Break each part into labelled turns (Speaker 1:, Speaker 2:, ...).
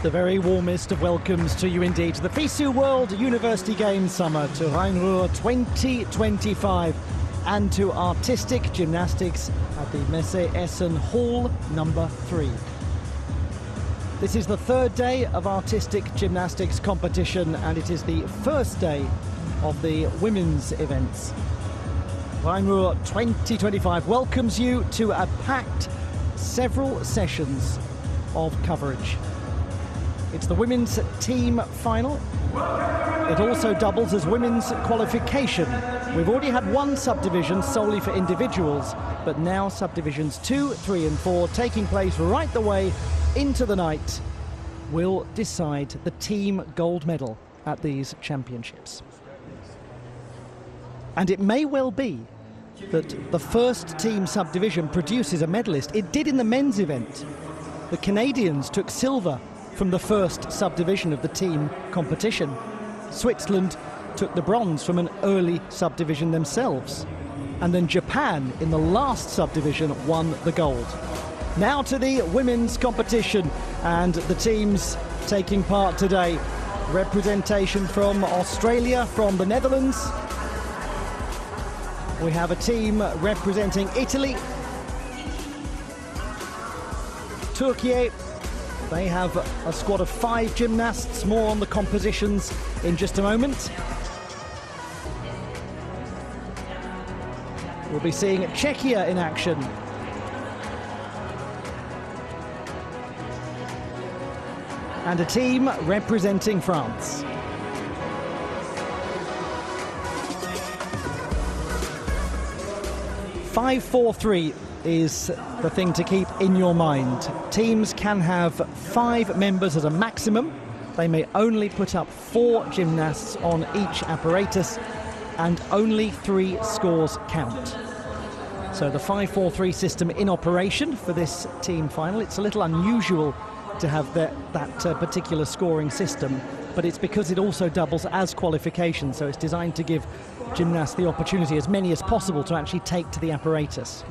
Speaker 1: The very warmest of welcomes to you indeed to the FISU World University Games Summer, to Rhein-Ruhr 2025 and to artistic gymnastics at the Messe Essen Hall number 3. This is the third day of artistic gymnastics competition, and it is the first day of the women's events. Rhein-Ruhr 2025 welcomes you to a packed several sessions of coverage. It's the women's team final. It also doubles as women's qualification. We've already had one subdivision solely for individuals, but now subdivisions 2, 3 and 4 taking place right the way into the night will decide the team gold medal at these championships. And it may well be that the first team subdivision produces a medalist. It did in the men's event. The Canadians took silver from the first subdivision of the team competition. Switzerland took the bronze from an early subdivision themselves. And then Japan, in the last subdivision, won the gold. Now to the women's competition and the teams taking part today. Representation from Australia, from the Netherlands. We have a team representing Italy. Turkey. They have a squad of 5 gymnasts. More on the compositions in just a moment. We'll be seeing Czechia in action. And a team representing France. "5-4-3" is the thing to keep in your mind. Teams can have 5 members as a maximum. They may only put up 4 gymnasts on each apparatus, and only 3 scores count. So the 5-4-3 system in operation for this team final. It's a little unusual to have that particular scoring system, but it's because it also doubles as qualification, so it's designed to give gymnasts the opportunity, as many as possible, to actually take to the apparatus.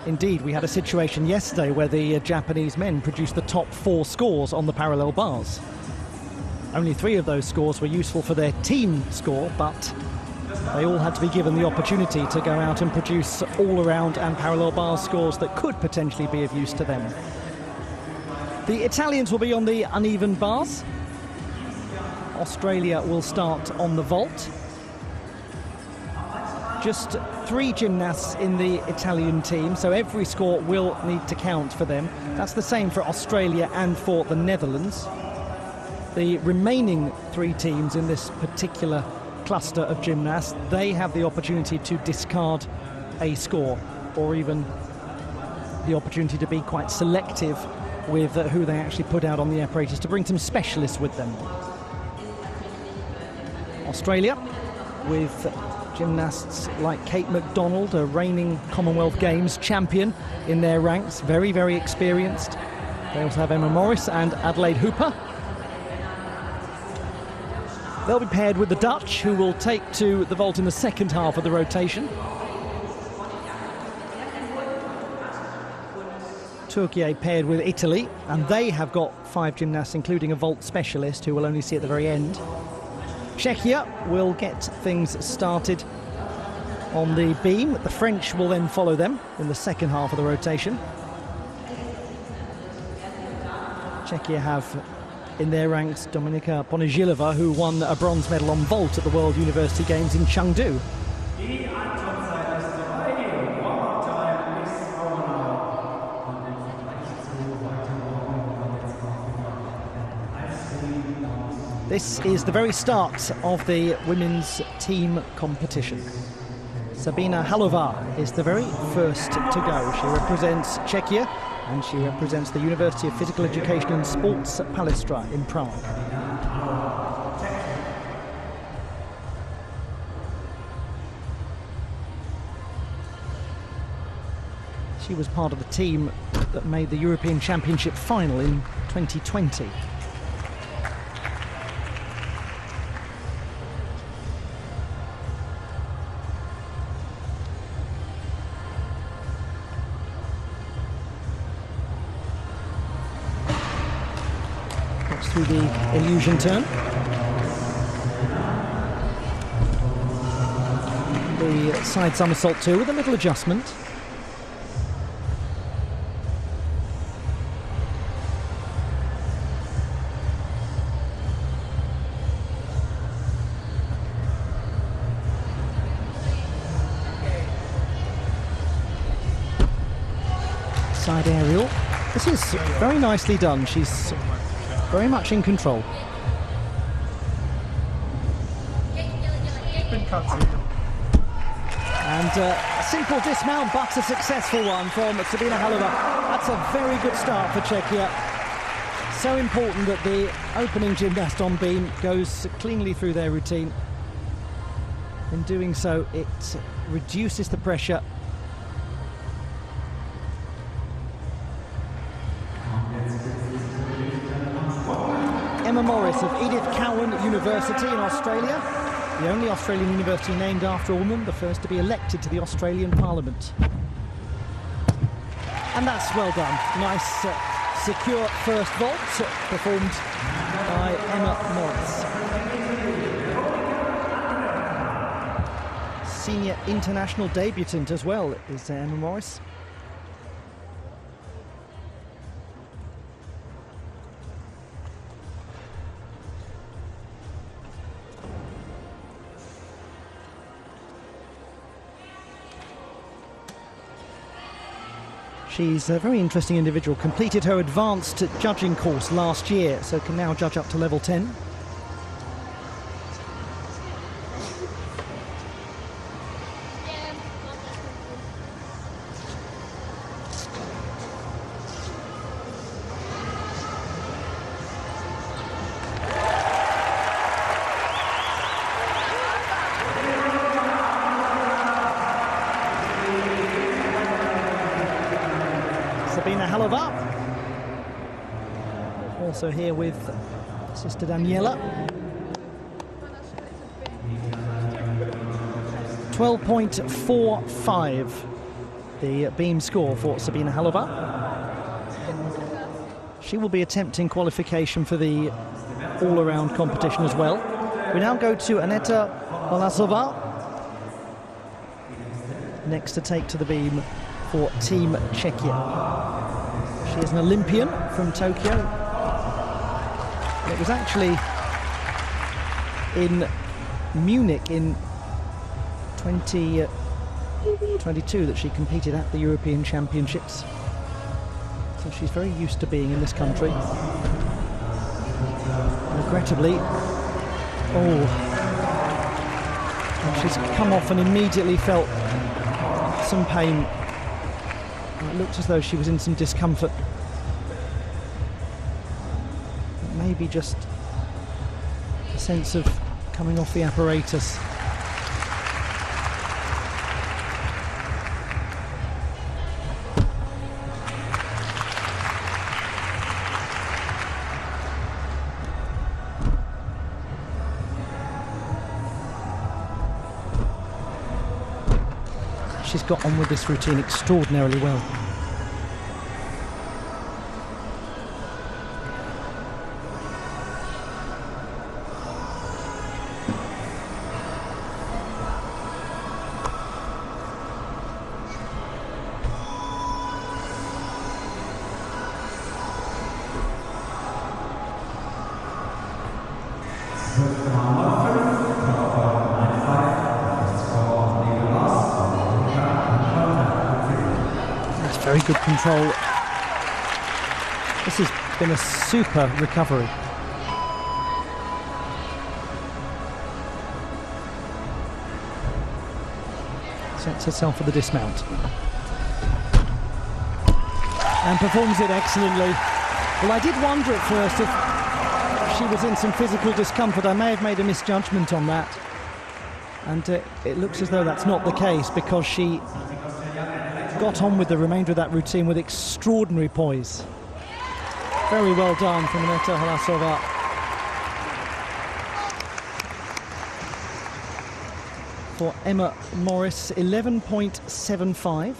Speaker 1: Indeed, we had a situation yesterday where the Japanese men produced the top 4 scores on the parallel bars. Only 3 of those scores were useful for their team score, but they all had to be given the opportunity to go out and produce all-around and parallel bar scores that could potentially be of use to them. The Italians will be on the uneven bars. Australia will start on the vault. Just 3 gymnasts in the Italian team, so every score will need to count for them. That's the same for Australia and for the Netherlands. The remaining 3 teams in this particular cluster of gymnasts, they have the opportunity to discard a score, or even the opportunity to be quite selective with who they actually put out on the apparatus, to bring some specialists with them. Australia, with gymnasts like Kate McDonald, a reigning Commonwealth Games champion in their ranks, very, very experienced. They also have Emma Morris and Adelaide Hooper. They'll be paired with the Dutch, who will take to the vault in the second half of the rotation. Turkey paired with Italy, and they have got 5 gymnasts, including a vault specialist, who will only see at the very end. Czechia will get things started on the beam. The French will then follow them in the second half of the rotation. Czechia have in their ranks Dominika Ponizhilova, who won a bronze medal on vault at the World University Games in Chengdu. This is the very start of the women's team competition. Sabina Halová is the very first to go. She represents Czechia, and she represents the University of Physical Education and Sports Palestra in Prague. She was part of the team that made the European Championship final in 2020. Gets through the illusion turn. The side somersault too, with a little adjustment. Side aerial. This is very nicely done. She's very much in control. And a simple dismount, but a successful one from Sabina Halova. That's a very good start for Czechia. So important that the opening gymnast on beam goes cleanly through their routine. In doing so, it reduces the pressure. Emma Morris of Edith Cowan University in Australia, the only Australian university named after a woman, the first to be elected to the Australian Parliament. And that's well done. Nice, secure first vault performed by Emma Morris. Senior international debutant as well is Emma Morris. She's a very interesting individual, completed her advanced judging course last year, so can now judge up to level 10. Sabina Halova, also here with sister Daniela. 12.45 the beam score for Sabina Halova. She will be attempting qualification for the all-around competition as well. We now go to Aneta Vlasova, next to take to the beam for Team Czechia. She is an Olympian from Tokyo. It was actually in Munich in 2022 that she competed at the European Championships. So she's very used to being in this country. Regrettably, she's come off and immediately felt some pain. It looked as though she was in some discomfort. Maybe just a sense of coming off the apparatus. She's got on with this routine extraordinarily well. Very good control. This has been a super recovery. Sets herself for the dismount. And performs it excellently. Well, I did wonder at first if she was in some physical discomfort. I may have made a misjudgment on that. And it looks as though that's not the case, because she got on with the remainder of that routine with extraordinary poise. Very well done from Aneta Vlasova. For Emma Morris, 11.75.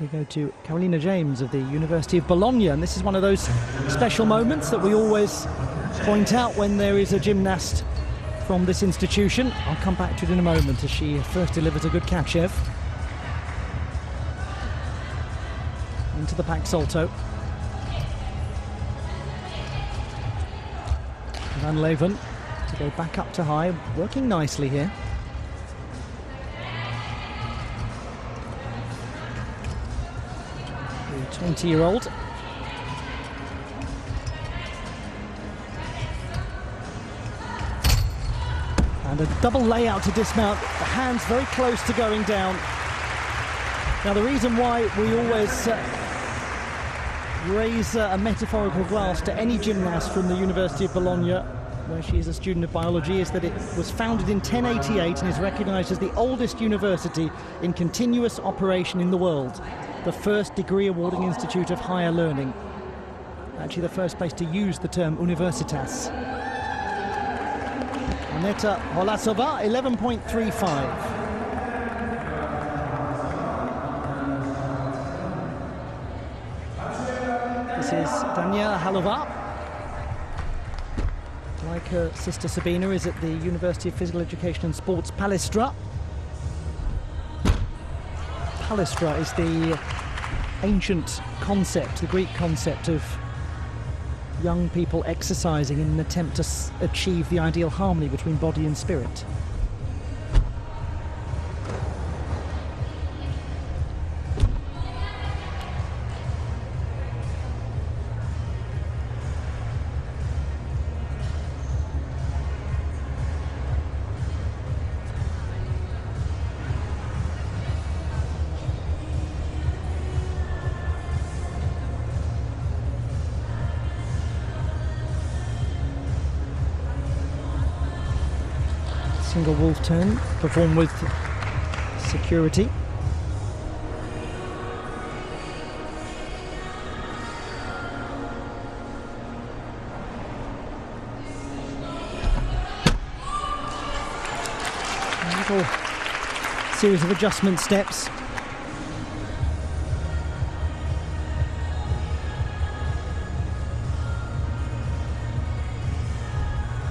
Speaker 1: We go to Carolina James of the University of Bologna, and this is one of those special moments that we always point out when there is a gymnast from this institution. I'll come back to it in a moment as she first delivers a good Kachev. Into the back salto. Van Leven to go back up to high, working nicely here. The 20-year-old. And a double layout to dismount, the hands very close to going down. Now the reason why we always raise a metaphorical glass to any gymnast from the University of Bologna, where she is a student of biology, is that it was founded in 1088 and is recognised as the oldest university in continuous operation in the world, the first degree awarding institute of higher learning. Actually the first place to use the term universitas. Aneta Holasova, 11.35. This is Daniela Halova. Like her sister Sabina, is at the University of Physical Education and Sports Palestra. Palestra is the ancient concept, the Greek concept of young people exercising in an attempt to achieve the ideal harmony between body and spirit. Single wolf turn, performed with security. A little series of adjustment steps.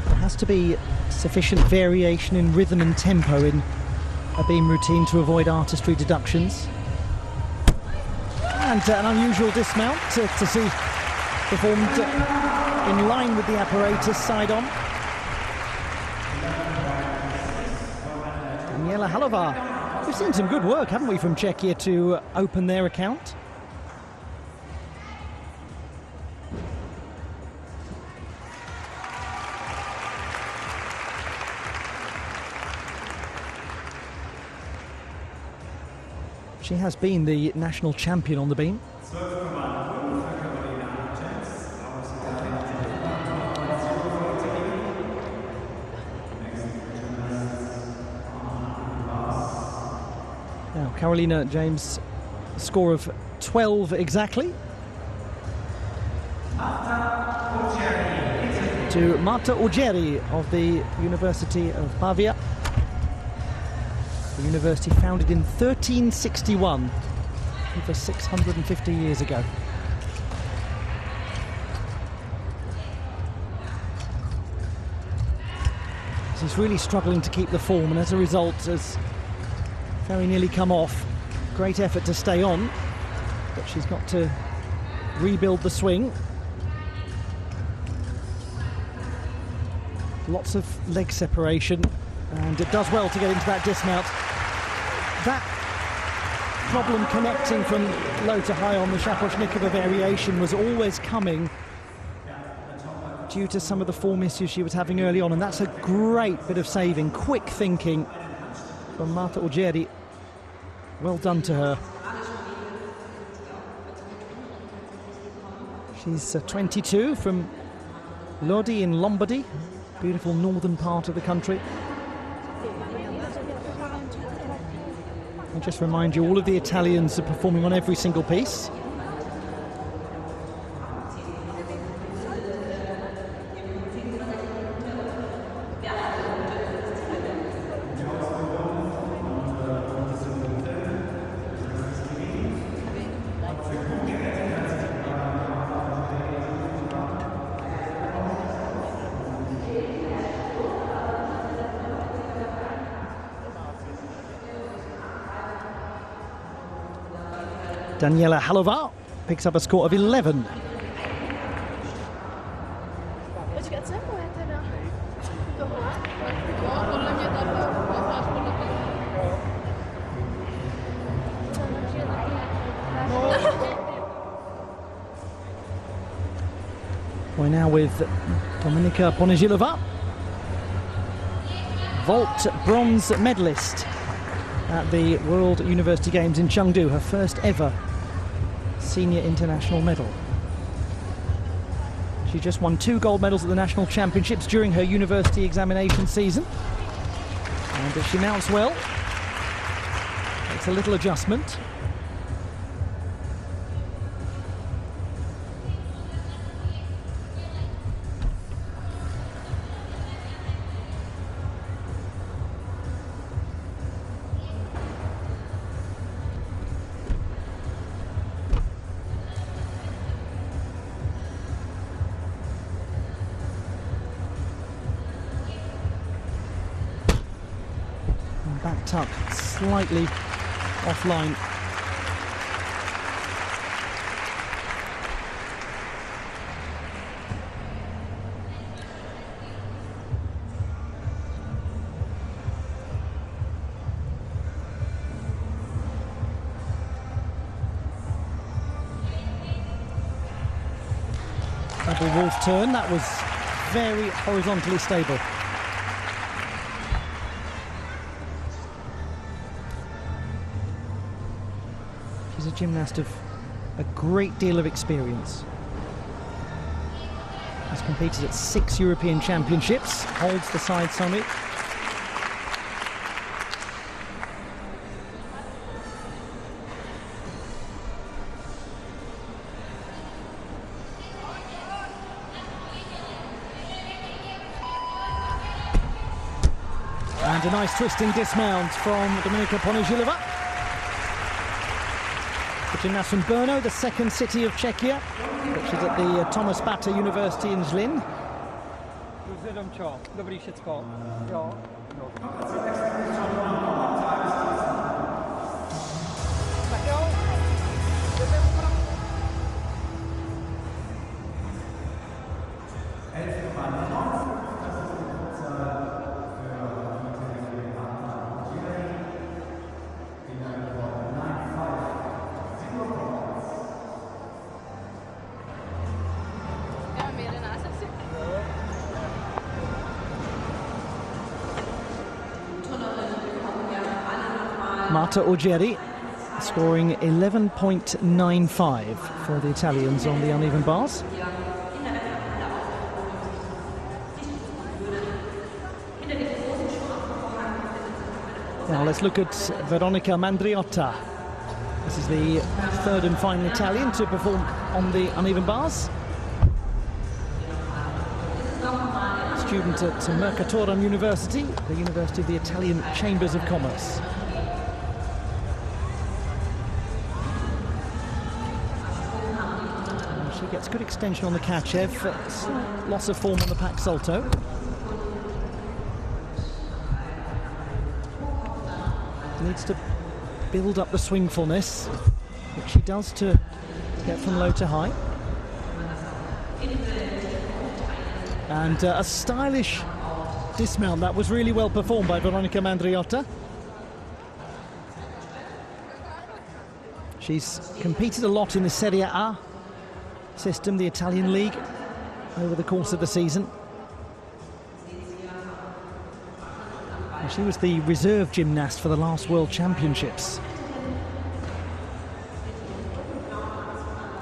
Speaker 1: There has to be sufficient variation in rhythm and tempo in a beam routine to avoid artistry deductions. And an unusual dismount to see performed in line with the apparatus side on. Daniela Halova. We've seen some good work, haven't we, from Czechia to open their account. She has been the national champion on the beam. Now, Carolina James, score of 12 exactly. To Marta Ugeri of the University of Pavia. The university founded in 1361, over 650 years ago. She's really struggling to keep the form, and as a result has very nearly come off. Great effort to stay on, but she's got to rebuild the swing. Lots of leg separation, and it does well to get into that dismount. That problem connecting from low to high on the Shaposhnikova variation was always coming due to some of the form issues she was having early on, and that's a great bit of saving, quick thinking from Marta Ugeri. Well done to her. She's 22, from Lodi in Lombardy, beautiful northern part of the country. I'll just remind you, all of the Italians are performing on every single piece. Daniela Halova picks up a score of 11. We're now with Dominika Ponižilova, vault bronze medalist at the World University Games in Chengdu, her first ever senior international medal. She just won 2 gold medals at the national championships during her university examination season. And she mounts well. It's a little adjustment. Back tuck, slightly offline. Double wolf turn, that was very horizontally stable. She's a gymnast of a great deal of experience. Has competed at 6 European Championships, holds the side summit. And a nice twisting dismount from Dominika Ponižilova. The gymnast from Brno, the second city of Czechia. She's at the Thomas Bata University in Zlín.
Speaker 2: Dobrý všecko. Jo. Tak jo.
Speaker 1: Marta Uggieri scoring 11.95 for the Italians on the uneven bars. Now let's look at Veronica Mandriotta. This is the third and final Italian to perform on the uneven bars. Student at Mercatorum University, the University of the Italian Chambers of Commerce. She gets good extension on the Kachev, slight loss of form on the Pak Salto. Needs to build up the swingfulness, which she does to get from low to high. And a stylish dismount that was really well performed by Veronica Mandriotta. She's competed a lot in the Serie A system, the Italian league, over the course of the season. And she was the reserve gymnast for the last World Championships.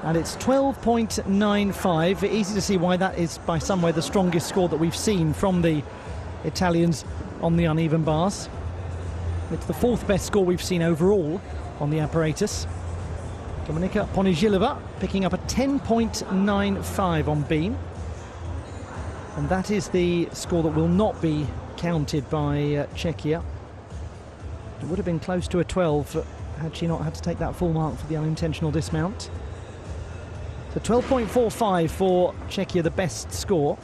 Speaker 1: And it's 12.95. Easy to see why that is by some way the strongest score that we've seen from the Italians on the uneven bars. It's the 4th best score we've seen overall on the apparatus. Dominika Ponižilova picking up a 10.95 on beam. And that is the score that will not be counted by Czechia. It would have been close to a 12 had she not had to take that full mark for the unintentional dismount. So 12.45 for Czechia, the best score.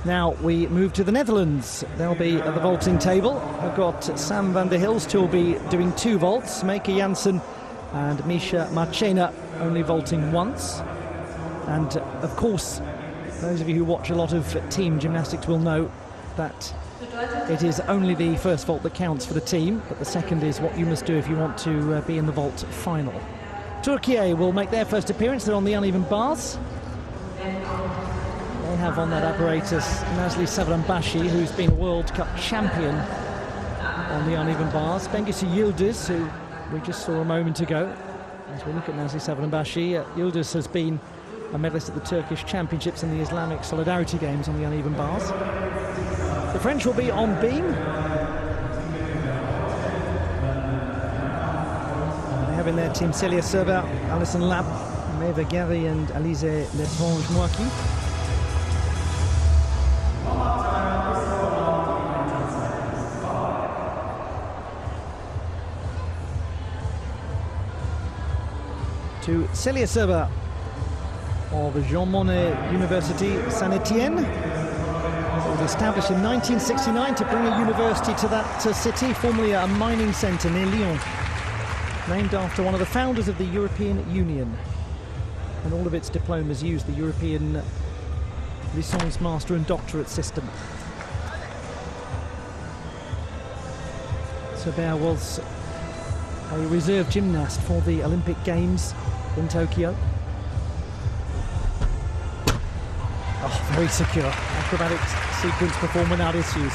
Speaker 1: Now we move to the Netherlands. They'll be at the vaulting table. We've got Sam van der Hilst, who will be doing 2 vaults, Meike Janssen and Misha Marchena only vaulting once. And of course, those of you who watch a lot of team gymnastics will know that it is only the first vault that counts for the team, but the second is what you must do if you want to be in the vault final. Turkey will make their first appearance. They're on the uneven bars. They have on that apparatus Nazli Savranbashi, who's been a World Cup champion on the uneven bars. Bengüsü Yıldız, who we just saw a moment ago. As we look at Nazli Savranbashi, Yıldız has been a medalist at the Turkish Championships and the Islamic Solidarity Games on the uneven bars. The French will be on beam. They have in their team Celia Serba, Alison Lab, Maeva Gary and Alize Letrange-Moaki. To Celia Serba of Jean Monnet University Saint-Étienne. It was established in 1969 to bring a university to that city, formerly a mining centre near Lyon, named after one of the founders of the European Union. And all of its diplomas use the European Licence Master and Doctorate system. Serba was a reserve gymnast for the Olympic Games in Tokyo. Oh, very secure. Acrobatic sequence performed without issues.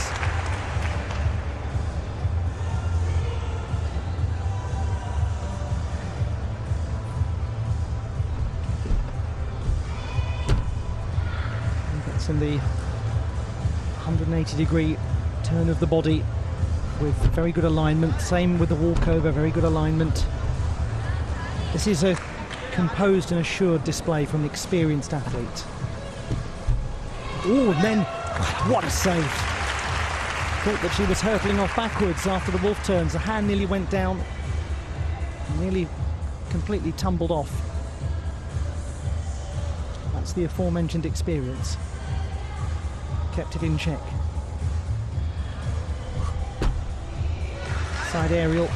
Speaker 1: And that's in the 180-degree turn of the body with very good alignment. Same with the walkover, very good alignment. This is a composed and assured display from an experienced athlete. Oh, and then, what a save. Thought that she was hurtling off backwards after the wolf turns. The hand nearly went down, nearly completely tumbled off. That's the aforementioned experience. Kept it in check. Side aerial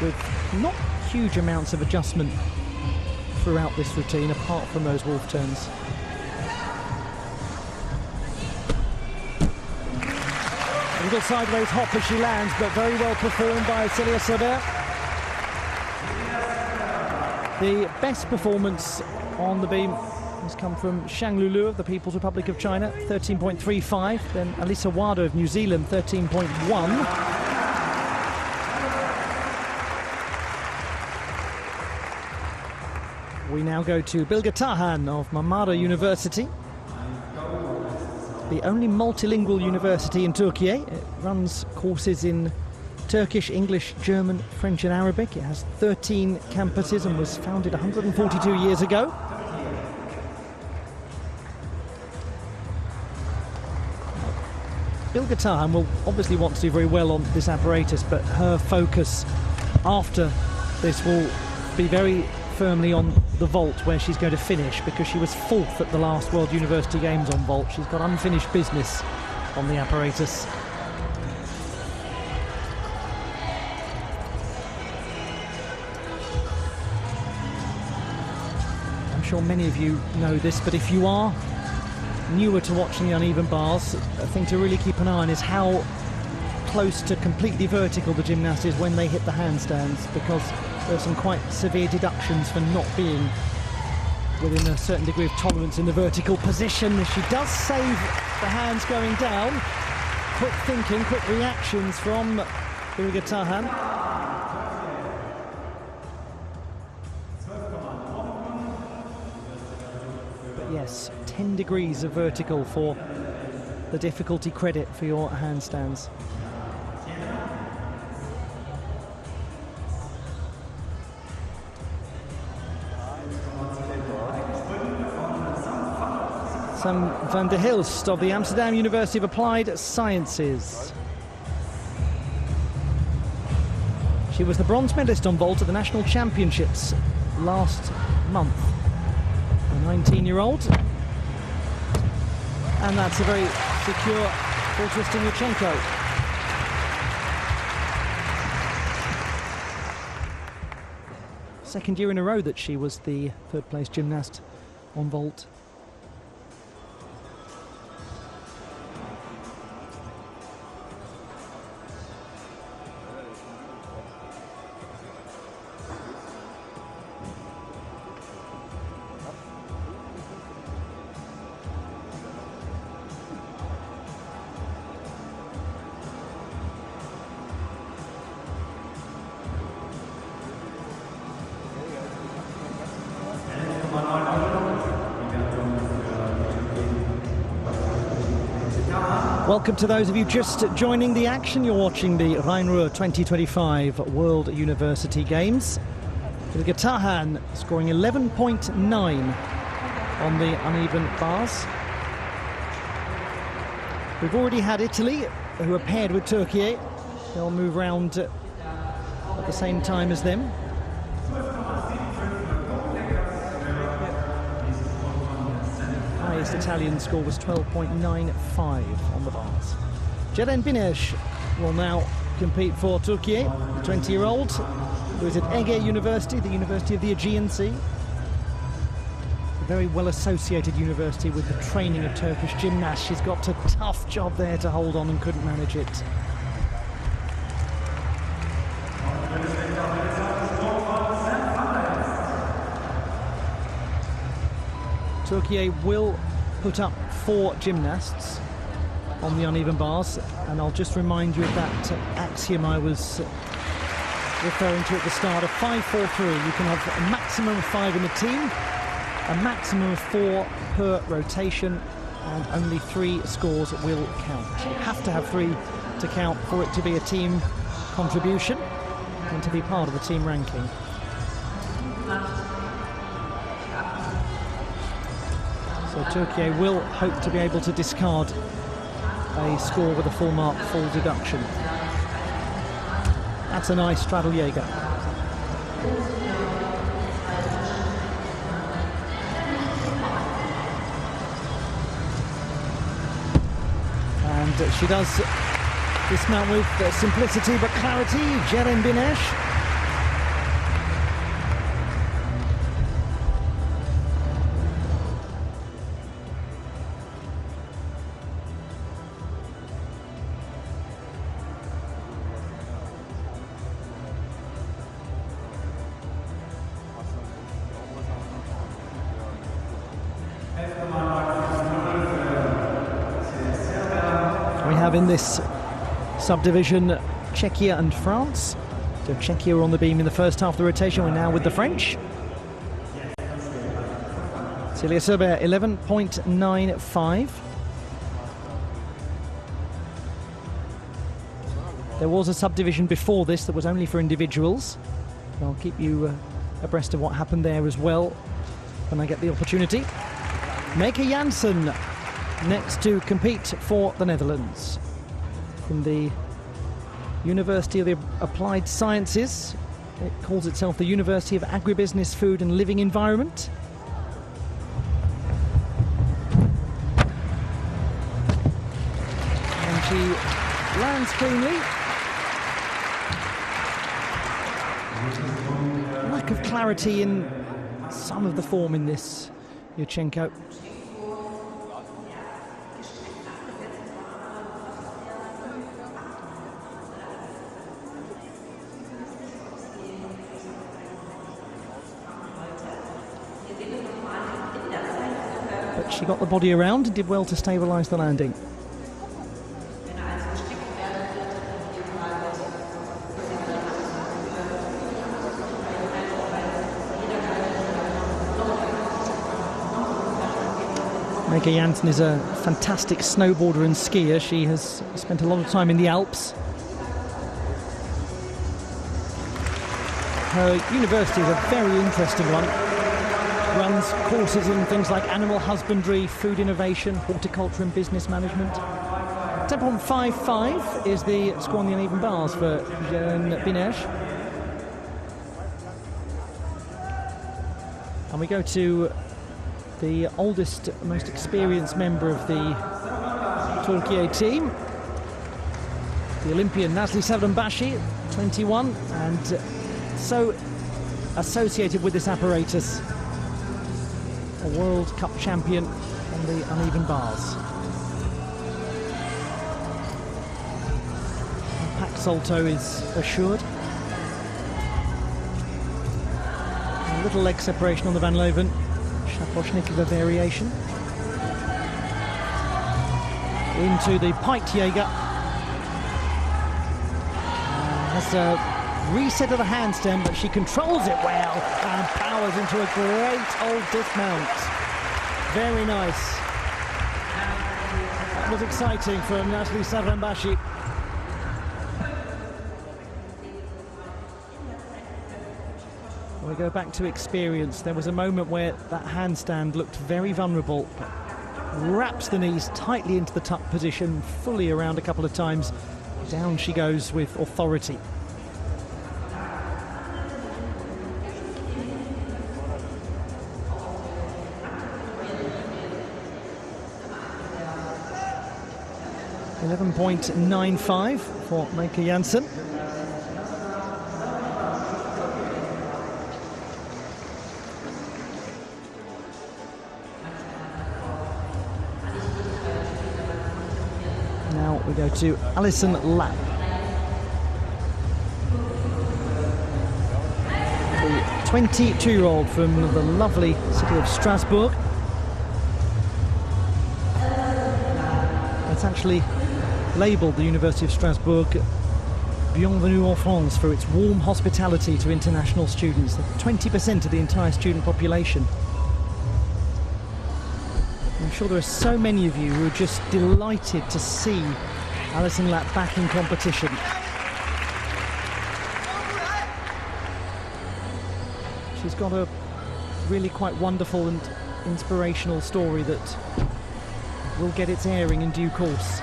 Speaker 1: with not huge amounts of adjustment throughout this routine, apart from those wolf turns. A little sideways hop as she lands, but very well performed by Celia Serba. The best performance on the beam has come from Shang Lulu of the People's Republic of China, 13.35. Then Alisa Wada of New Zealand, 13.1. We now go to Bilge Tarhan of Marmara University, the only multilingual university in Turkey. It runs courses in Turkish, English, German, French and Arabic. It has 13 campuses and was founded 142 years ago. Bilge Tarhan will obviously want to do very well on this apparatus, but her focus after this will be very firmly on the vault, where she's going to finish, because she was 4th at the last World University Games on vault. She's got unfinished business on the apparatus. I'm sure many of you know this, but if you are newer to watching the uneven bars, a thing to really keep an eye on is how close to completely vertical the gymnast is when they hit the handstands, because there are some quite severe deductions for not being within a certain degree of tolerance in the vertical position. She does save the hands going down. Quick thinking, quick reactions from Bilge Tarhan. But yes, 10 degrees of vertical for the difficulty credit for your handstands. Sam van der Hilst of the Amsterdam University of Applied Sciences. She was the bronze medalist on vault at the National Championships last month. A 19-year-old. And that's a very secure for twisting Yurchenko. Second year in a row that she was the third-place gymnast on vault. Welcome to those of you just joining the action. You're watching the Rhein-Ruhr 2025 World University Games. Ilge Tahan scoring 11.9 on the uneven bars. We've already had Italy, who are paired with Turkey. They'll move round at the same time as them. Highest Italian score was 12.95 on the bars. Ceren Bines will now compete for Turkey, the 20-year-old, who is at Ege University, the University of the Aegean Sea. A very well associated university with the training of Turkish gymnasts. She's got a tough job there to hold on and couldn't manage it. Turkey will put up 4 gymnasts on the uneven bars, and I'll just remind you of that axiom I was referring to at the start of 5-4-3. You can have a maximum of 5 in the team, a maximum of 4 per rotation, and only 3 scores will count. You have to have 3 to count for it to be a team contribution and to be part of the team ranking. So Turkey will hope to be able to discard a score with a full mark, full deduction. That's a nice Straddle-Jäger. And she does dismount with simplicity but clarity, Ceren Bines. In this subdivision, Czechia and France. So Czechia were on the beam in the first half of the rotation. We're now with the French. Celia Serber, 11.95. There was a subdivision before this that was only for individuals. I'll keep you abreast of what happened there as well when I get the opportunity. Meke Janssen next to compete for the Netherlands. From the University of the Applied Sciences. It calls itself the University of Agribusiness, Food and Living Environment. And she lands cleanly. Lack of clarity in some of the form in this Yurchenko. She got the body around and did well to stabilise the landing. Meke Janssen is a fantastic snowboarder and skier. She has spent a lot of time in the Alps. Her university is a very interesting one. Runs courses in things like animal husbandry, food innovation, horticulture and business management. 10.55 is the score on the uneven bars for Ceren Bines. And we go to the oldest, most experienced member of the Turkey team. The Olympian Nazli Savdanbashi, 21, and so associated with this apparatus. A World Cup champion on the uneven bars. Pack salto is assured. A little leg separation on the Van Leuven. Shaposhnikova variation. Into the piked Jaeger. Has a reset of the handstand, but she controls it well and powers into a great old dismount. Very nice. That was exciting from Nazli Savdanbashi. We go back to experience. There was a moment where that handstand looked very vulnerable, but wraps the knees tightly into the tuck position, fully around a couple of times. Down she goes with authority. .95 for Mike Janssen. Now we go to Alison Lapp. The 22-year-old from the lovely city of Strasbourg. It's actually labelled the University of Strasbourg Bienvenue en France for its warm hospitality to international students. 20% of the entire student population. I'm sure there are so many of you who are just delighted to see Alison Lapp back in competition. She's got a really quite wonderful and inspirational story that will get its airing in due course.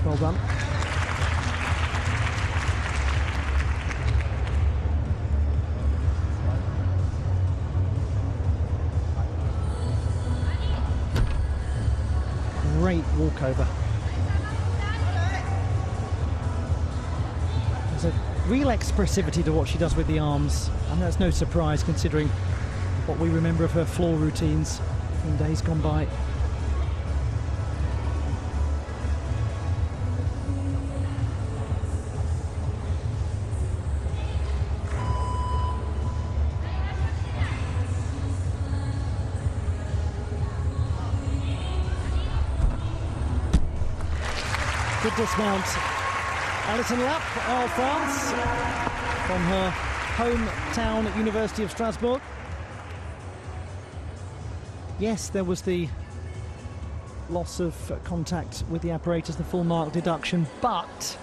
Speaker 1: Well done. Great walkover. There's a real expressivity to what she does with the arms, and that's no surprise considering what we remember of her floor routines from days gone by. Good dismount. Alison Lapp of France from her hometown at University of Strasbourg. Yes, there was the loss of contact with the apparatus, the full mark deduction, but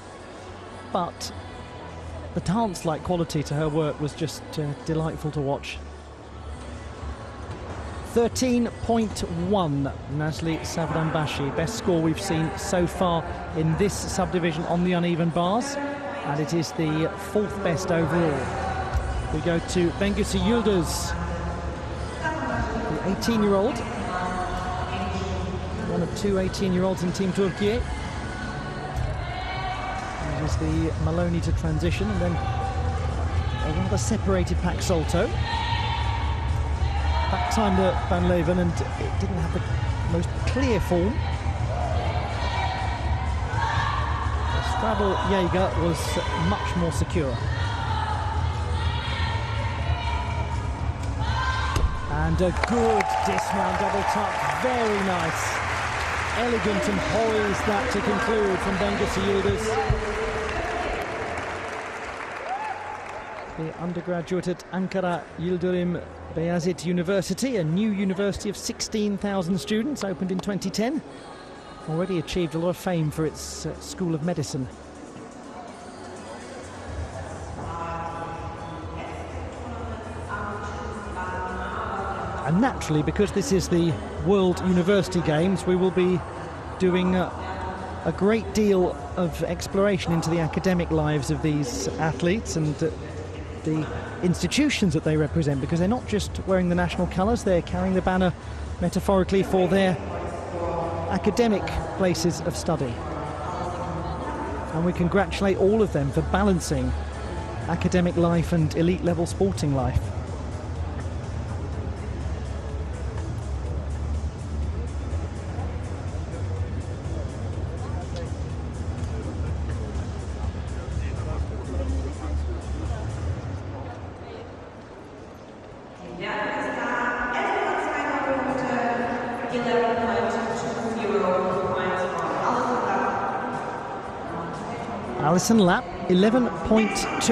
Speaker 1: the dance-like quality to her work was just delightful to watch. 13.1, Nazli Savdanbashi, best score we've seen so far in this subdivision on the uneven bars, and it is the 4th best overall. We go to Bengüsü Yıldız, the 18-year-old, one of 2 18-year-olds in Team Turkey. It is the Maloney to transition, and then a rather separated pack salto. That time the Van Leuven, and it didn't have the most clear form. The straddle Jaeger was much more secure. And a good dismount double tuck, very nice. Elegant and poised that to conclude from Bengüsü Yıldız. The undergraduate at Ankara Yildirim Beyazıt University, a new university of 16,000 students, opened in 2010. Already achieved a lot of fame for its School of Medicine. And naturally, because this is the World University Games, we will be doing a great deal of exploration into the academic lives of these athletes and the institutions that they represent, because they're not just wearing the national colours, they're carrying the banner metaphorically for their academic places of study. And we congratulate all of them for balancing academic life and elite level sporting life. Alison Lapp, 11.2.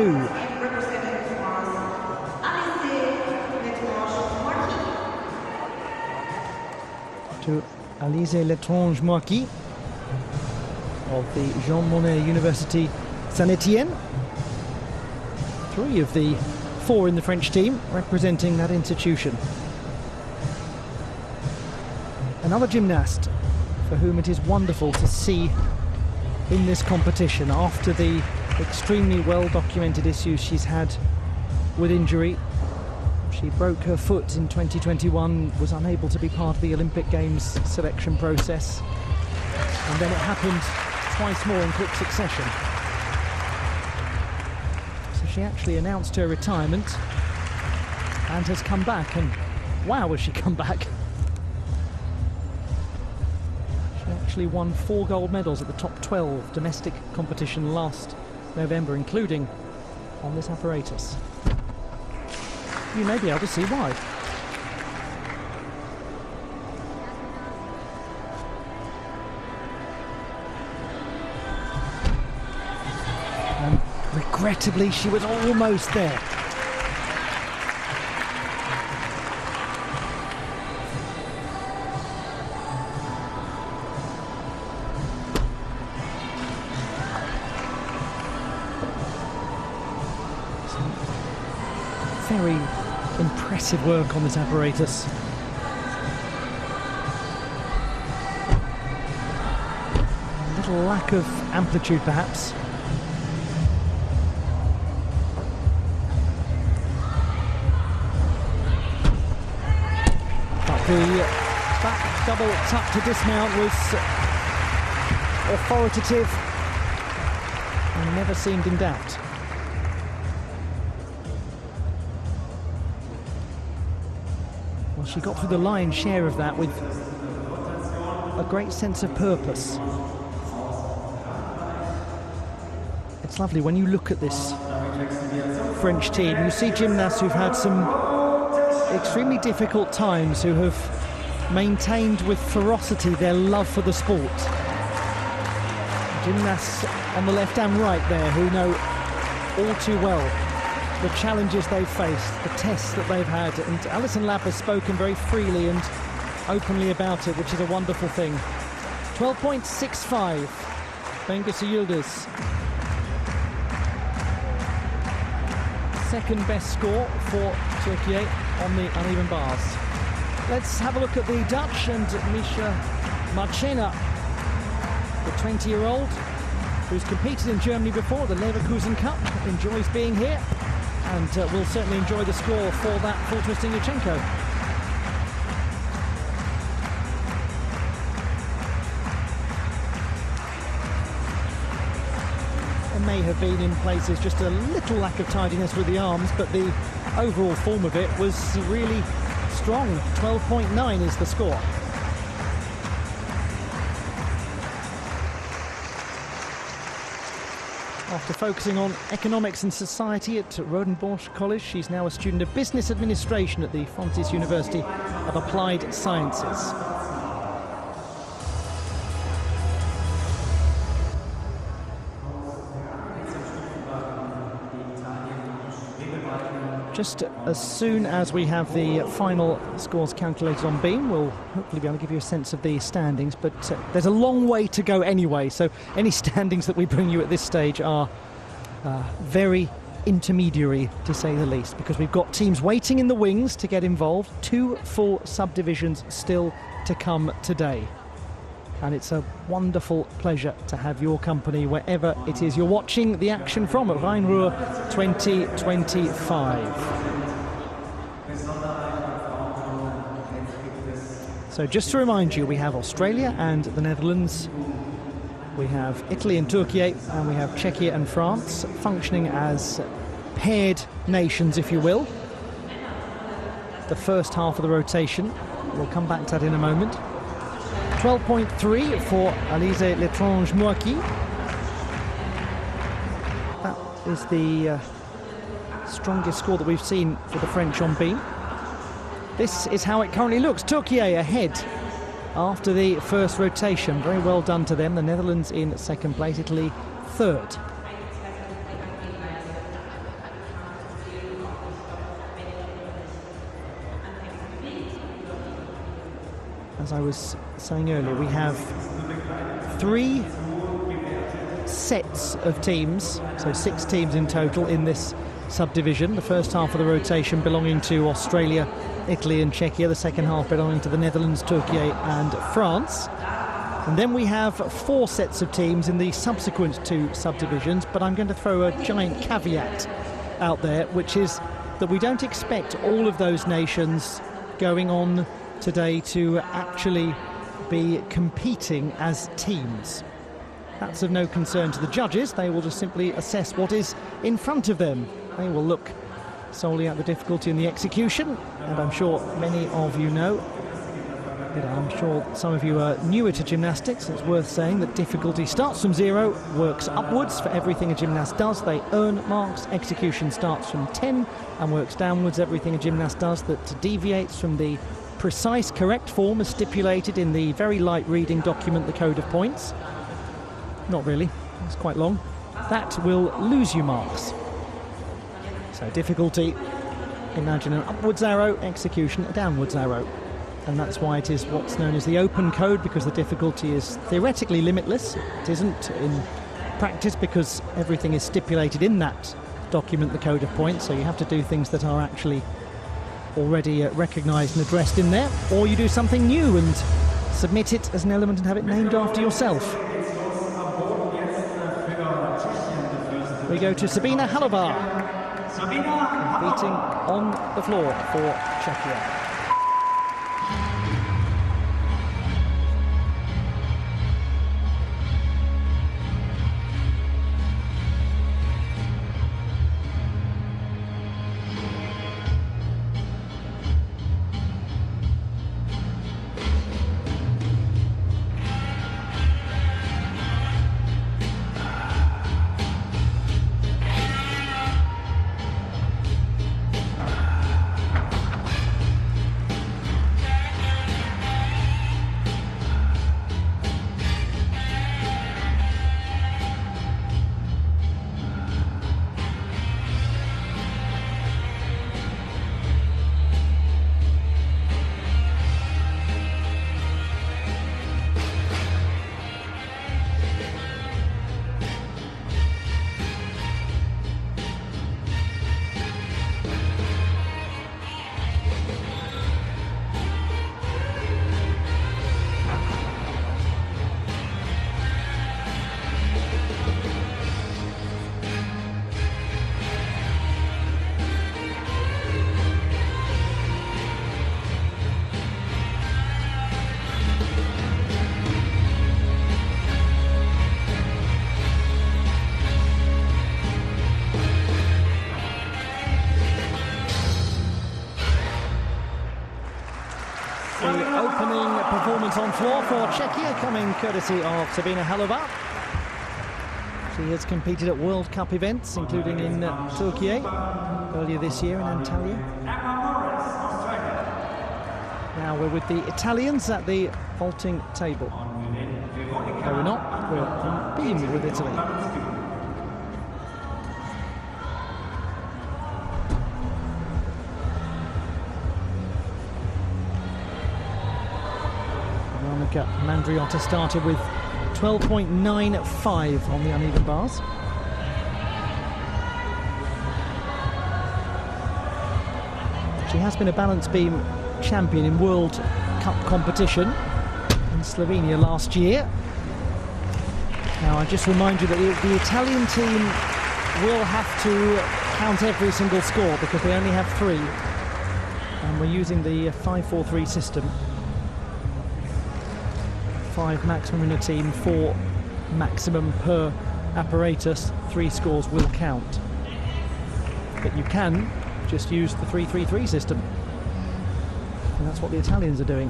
Speaker 1: To Alizé Letrange-Marquis of the Jean Monnet University Saint-Étienne. 3 of the 4 in the French team representing that institution. Another gymnast for whom it is wonderful to see in this competition after the extremely well-documented issues she's had with injury. She broke her foot in 2021, was unable to be part of the Olympic Games selection process, and then it happened twice more in quick succession. So she actually announced her retirement and has come back, and wow, has she come back. Actually won 4 gold medals at the top 12 domestic competition last November, including on this apparatus. You may be able to see why. And regrettably, she was almost there. Very impressive work on this apparatus. A little lack of amplitude, perhaps. But the back double tuck to dismount was authoritative and never seemed in doubt. Well, she got through the lion's share of that with a great sense of purpose. It's lovely when you look at this French team. You see gymnasts who've had some extremely difficult times, who have maintained with ferocity their love for the sport. Gymnasts on the left and right there who know all too well the challenges they've faced, the tests that they've had, and Alison Lapp has spoken very freely and openly about it, which is a wonderful thing. 12.65, Bengüsü Yıldız. Second best score for Turkey on the uneven bars. Let's have a look at the Dutch and Misha Marchena, the 20-year-old who's competed in Germany before, the Leverkusen Cup, enjoys being here, and will certainly enjoy the score for that full twisting Yurchenko. There may have been in places just a little lack of tidiness with the arms, but the overall form of it was really strong. 12.9 is the score. After focusing on economics and society at Rodenbosch College, she's now a student of business administration at the Francis University of Applied Sciences. Just as soon as we have the final scores calculated on beam, we'll hopefully be able to give you a sense of the standings, but there's a long way to go anyway, so any standings that we bring you at this stage are very intermediary, to say the least, because we've got teams waiting in the wings to get involved. 2 full subdivisions still to come today. And it's a wonderful pleasure to have your company wherever it is you're watching the action from at Rhine-Ruhr 2025. So just to remind you, we have Australia and the Netherlands, we have Italy and Turkey, and we have Czechia and France functioning as paired nations, if you will. The first half of the rotation, we'll come back to that in a moment. 12.3 for Alizé Letrange-Moaki. That is the strongest score that we've seen for the French on beam. This is how it currently looks. Turkey ahead after the first rotation. Very well done to them. The Netherlands in second place, Italy third. As I was saying earlier, we have 3 sets of teams, so 6 teams in total in this subdivision. The first half of the rotation belonging to Australia, Italy and Czechia, the second half belonging to the Netherlands, Turkey and France. And then we have 4 sets of teams in the subsequent 2 subdivisions, but I'm going to throw a giant caveat out there, which is that we don't expect all of those nations going on today to actually be competing as teams. That's of no concern to the judges. They will just simply assess what is in front of them. They will look solely at the difficulty in the execution, and I'm sure many of you know, I'm sure some of you are newer to gymnastics. It's worth saying that difficulty starts from 0, works upwards for everything a gymnast does. They earn marks. Execution starts from 10 and works downwards. Everything a gymnast does that deviates from the precise, correct form as stipulated in the very light reading document, the Code of Points. Not really, it's quite long. That will lose you marks. So difficulty, imagine an upwards arrow, execution a downwards arrow. And that's why it is what's known as the open code, because the difficulty is theoretically limitless. It isn't in practice because everything is stipulated in that document, the Code of Points, so you have to do things that are actually already recognised and addressed in there, or you do something new and submit it as an element and have it named after yourself. We go to Sabine Hallebar, competing on the floor for Czechia. Performance on floor for Czechia, coming courtesy of Sabine Hallebar. She has competed at World Cup events, including in Turkey earlier this year in Antalya. Now we're with the Italians at the vaulting table. No, we're not. We're on beam with Italy. Mandriotta started with 12.95 on the uneven bars. She has been a balance beam champion in World Cup competition. in Slovenia last year. Now, I just remind you that the Italian team will have to count every single score because they only have 3. And we're using the 5-4-3 system. 5 maximum in a team, 4 maximum per apparatus. 3 scores will count. But you can just use the 3-3-3 system. And that's what the Italians are doing.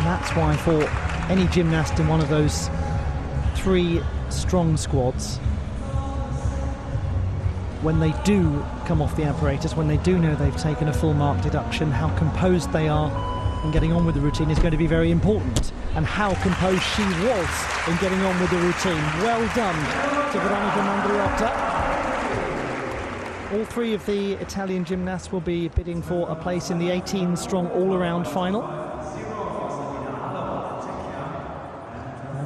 Speaker 1: That's why for any gymnast in one of those 3 strong squads, when they do come off the apparatus, when they do know they've taken a full mark deduction, how composed they are in getting on with the routine is going to be very important. And how composed she was in getting on with the routine. Well done to Veronica Mandriotta. All 3 of the Italian gymnasts will be bidding for a place in the 18-strong all-around final.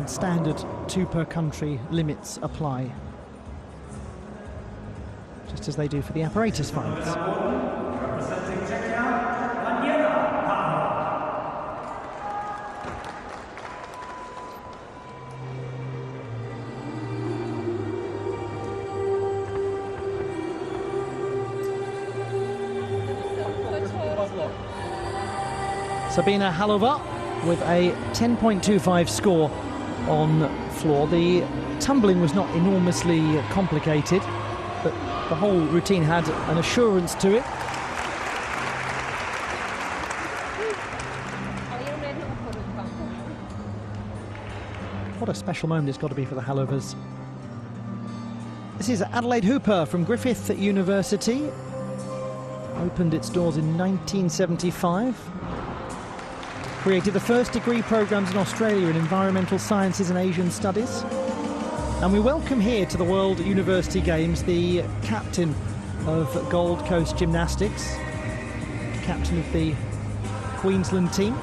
Speaker 1: Standard 2 per country limits apply, just as they do for the apparatus finals. Sabina Halova with a 10.25 score on floor. The tumbling was not enormously complicated, but the whole routine had an assurance to it. What a special moment it's got to be for the Halovas. This is Adelaide Hooper from Griffith University. Opened its doors in 1975. Created the first degree programmes in Australia in environmental sciences and Asian studies. And we welcome here to the World University Games the captain of Gold Coast Gymnastics, captain of the Queensland team.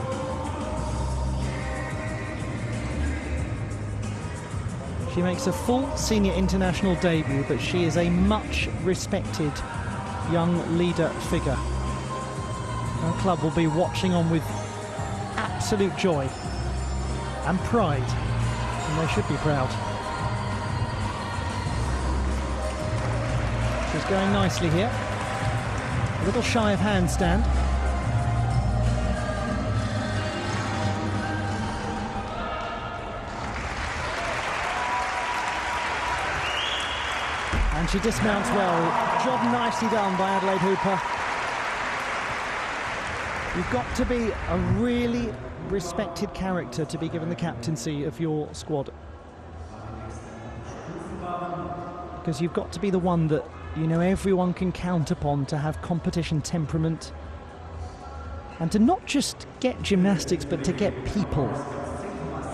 Speaker 1: She makes a full senior international debut, but she is a much respected young leader figure. Her club will be watching on with absolute joy and pride, and they should be proud. She's going nicely here, a little shy of handstand. And she dismounts well. Job nicely done by Adelaide Hooper. You've got to be a really respected character to be given the captaincy of your squad. Because you've got to be the one that, you know, everyone can count upon to have competition temperament. And to not just get gymnastics, but to get people.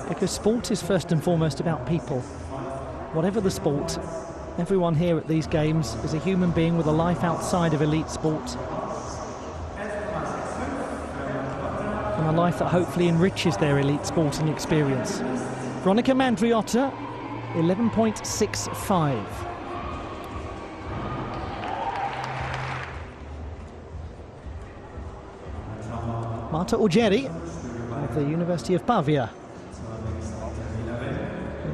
Speaker 1: Because sport is first and foremost about people. Whatever the sport, everyone here at these games is a human being with a life outside of elite sport. And a life that hopefully enriches their elite sporting experience. Veronica Mandriotta, 11.65. Marta Ugeri of the University of Pavia.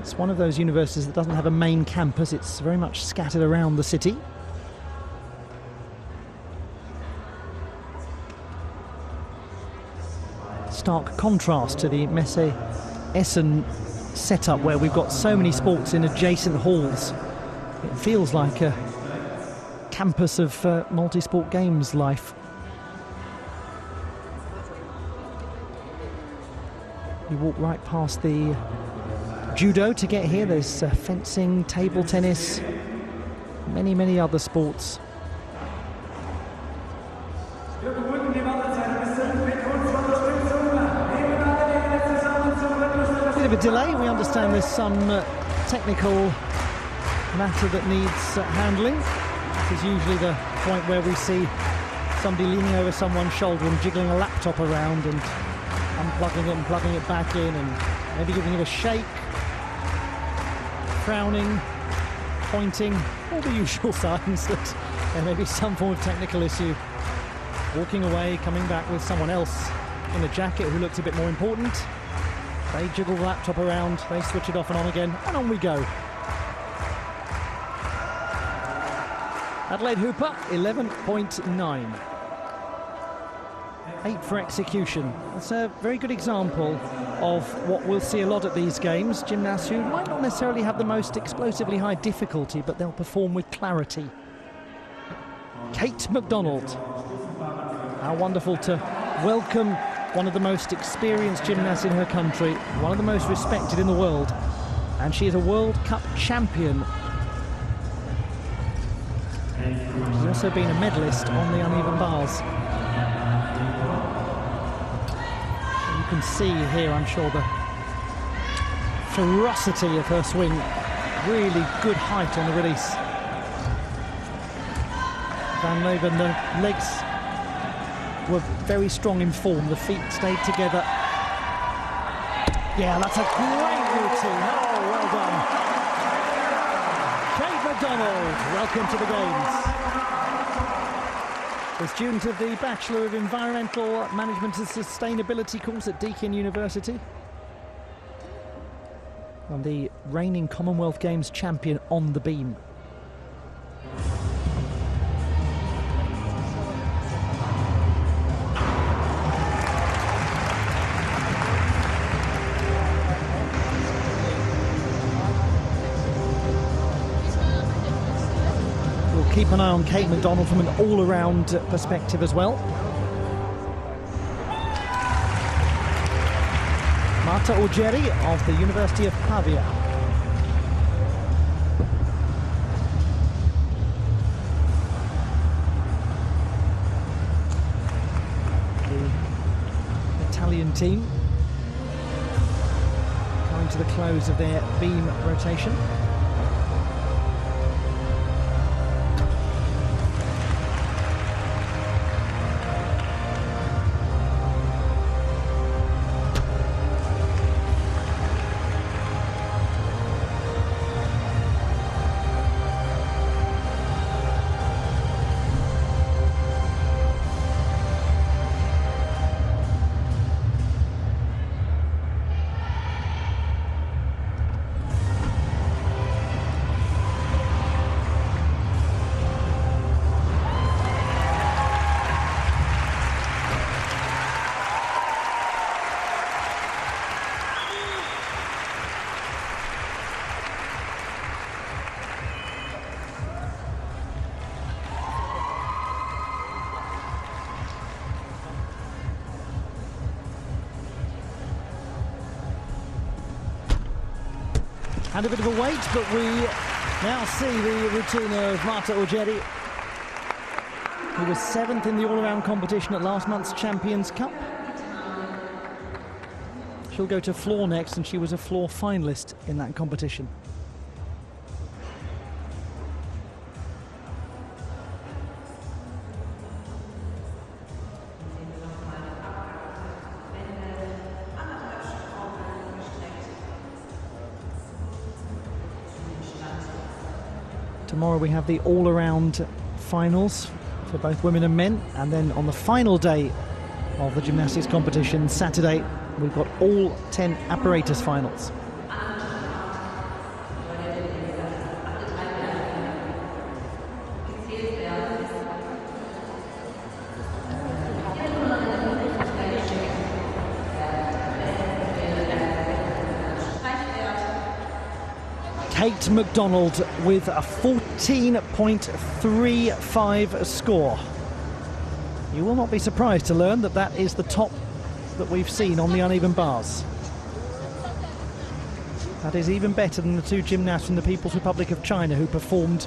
Speaker 1: It's one of those universities that doesn't have a main campus, it's very much scattered around the city. Stark contrast to the Messe Essen setup where we've got so many sports in adjacent halls. It feels like a campus of multi-sport games life. You walk right past the judo to get here. There's fencing, table tennis, many other sports. Bit of a delay. We understand there's some technical matter that needs handling. This is usually the point where we see somebody leaning over someone's shoulder and jiggling a laptop around and unplugging it and plugging it back in, and maybe giving it a shake, frowning, pointing, all the usual signs that there may be some form of technical issue. Walking away, coming back with someone else in a jacket who looks a bit more important. They jiggle the laptop around, they switch it off and on again, and on we go. Adelaide Hooper, 11.9. 8 for execution. That's a very good example of what we'll see a lot at these games. Gymnasts who might not necessarily have the most explosively high difficulty, but they'll perform with clarity. Kate MacDonald. How wonderful to welcome one of the most experienced gymnasts in her country, one of the most respected in the world, and she is a World Cup champion. She's also been a medalist on the uneven bars. You can see here, I'm sure, the ferocity of her swing. Really good height on the release. Van Leeuwen, the legs were very strong in form, the feet stayed together. Yeah, that's a great routine. Oh, well done. Kate MacDonald, welcome to the Games. A student of the Bachelor of Environmental Management and Sustainability course at Deakin University. And the reigning Commonwealth Games champion on the beam. Keep an eye on Kate MacDonald from an all-around perspective as well. Marta Ugeri of the University of Pavia. The Italian team coming to the close of their beam rotation. And a bit of a wait, but we now see the routine of Marta Ugeri, who was 7th in the all-around competition at last month's Champions Cup. She'll go to floor next, and she was a floor finalist in that competition. Tomorrow we have the all-around finals for both women and men, and then on the final day of the gymnastics competition, Saturday, we've got all 10 apparatus finals. Kate MacDonald with a 14.35 score. You will not be surprised to learn that that is the top that we've seen on the uneven bars. That is even better than the two gymnasts from the People's Republic of China who performed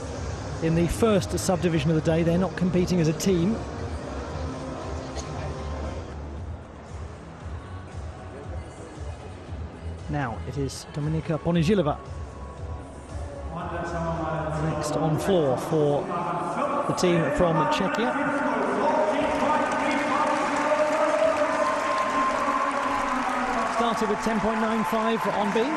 Speaker 1: in the first subdivision of the day. They're not competing as a team. Now it is Dominika Ponižilova next on floor for the team from Czechia. started with 10.95 on beam.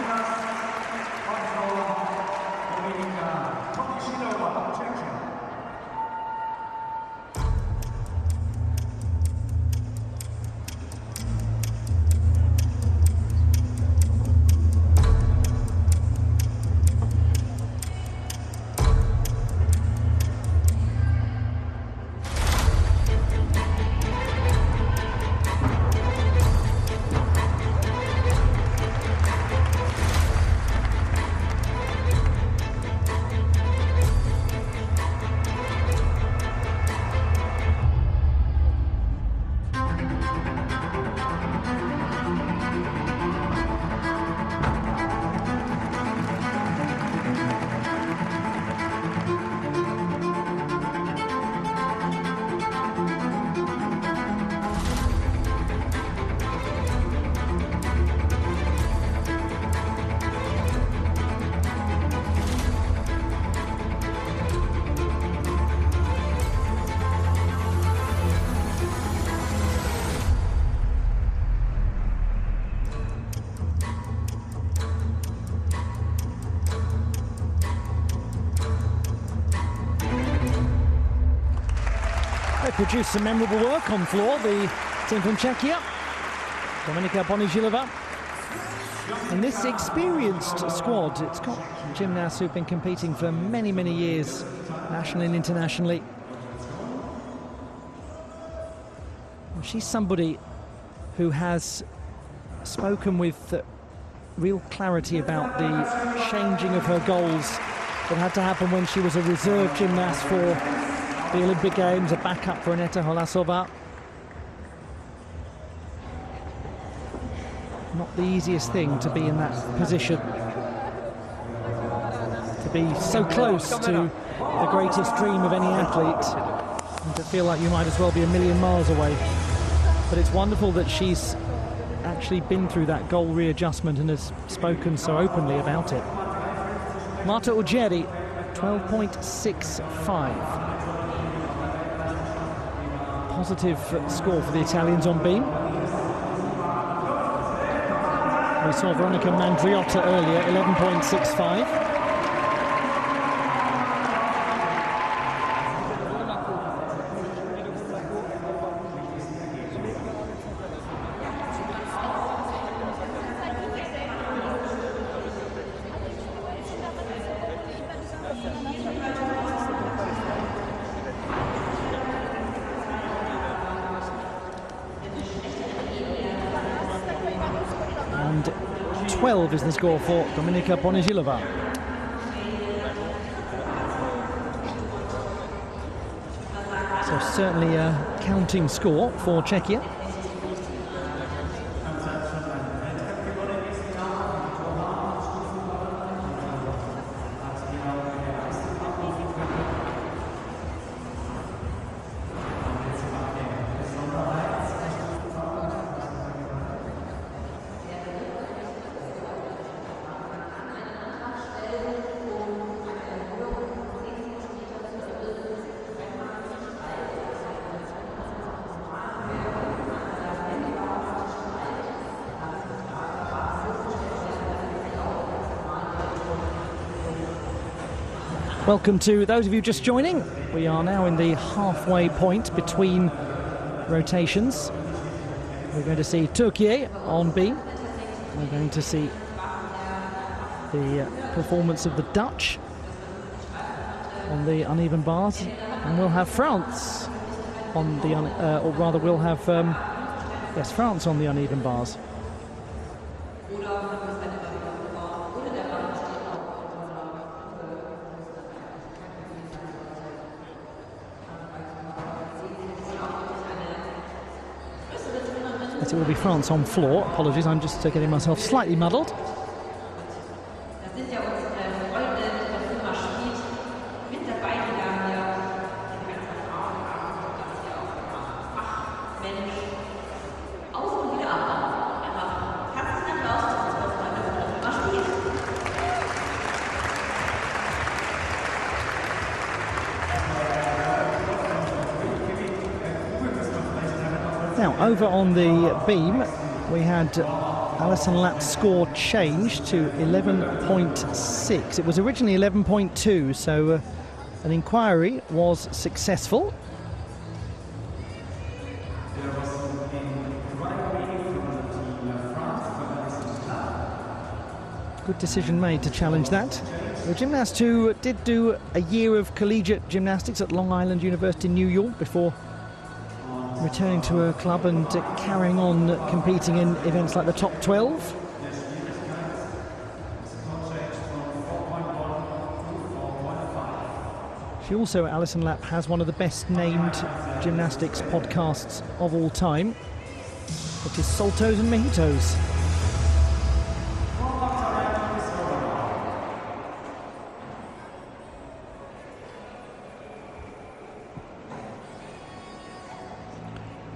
Speaker 1: They produced some memorable work on floor, the team from Czechia, Dominika Ponižilova. And this experienced squad, it's got gymnasts who've been competing for many, many years, nationally and internationally. And she's somebody who has spoken with real clarity about the changing of her goals that had to happen when she was a reserve gymnast for the Olympic Games, a backup for Aneta Holasová. Not the easiest thing to be in that position, to be so close to the greatest dream of any athlete and to feel like you might as well be a million miles away. But it's wonderful that she's actually been through that goal readjustment and has spoken so openly about it. Marta Uggieri, 12.65. Positive score for the Italians on beam. We saw Veronica Mandriotta earlier, 11.65. And 12 is the score for Dominika Ponižilova. So certainly a counting score for Czechia. Welcome to those of you just joining. We are now in the halfway point between rotations. We're going to see Turkey on beam. We're going to see the performance of the Dutch on the uneven bars, and we'll have France on the, or rather we'll have, yes, France on the uneven bars. It will be France on floor. Apologies, I'm just getting myself slightly muddled. Now, over on the beam, we had Alison Lapp's score changed to 11.6. It was originally 11.2, so an inquiry was successful. Good decision made to challenge that. The gymnast who did do a year of collegiate gymnastics at Long Island University in New York before returning to her club and carrying on competing in events like the top 12. She also, Alison Lapp, has one of the best named gymnastics podcasts of all time, which is Saltos and Mojitos.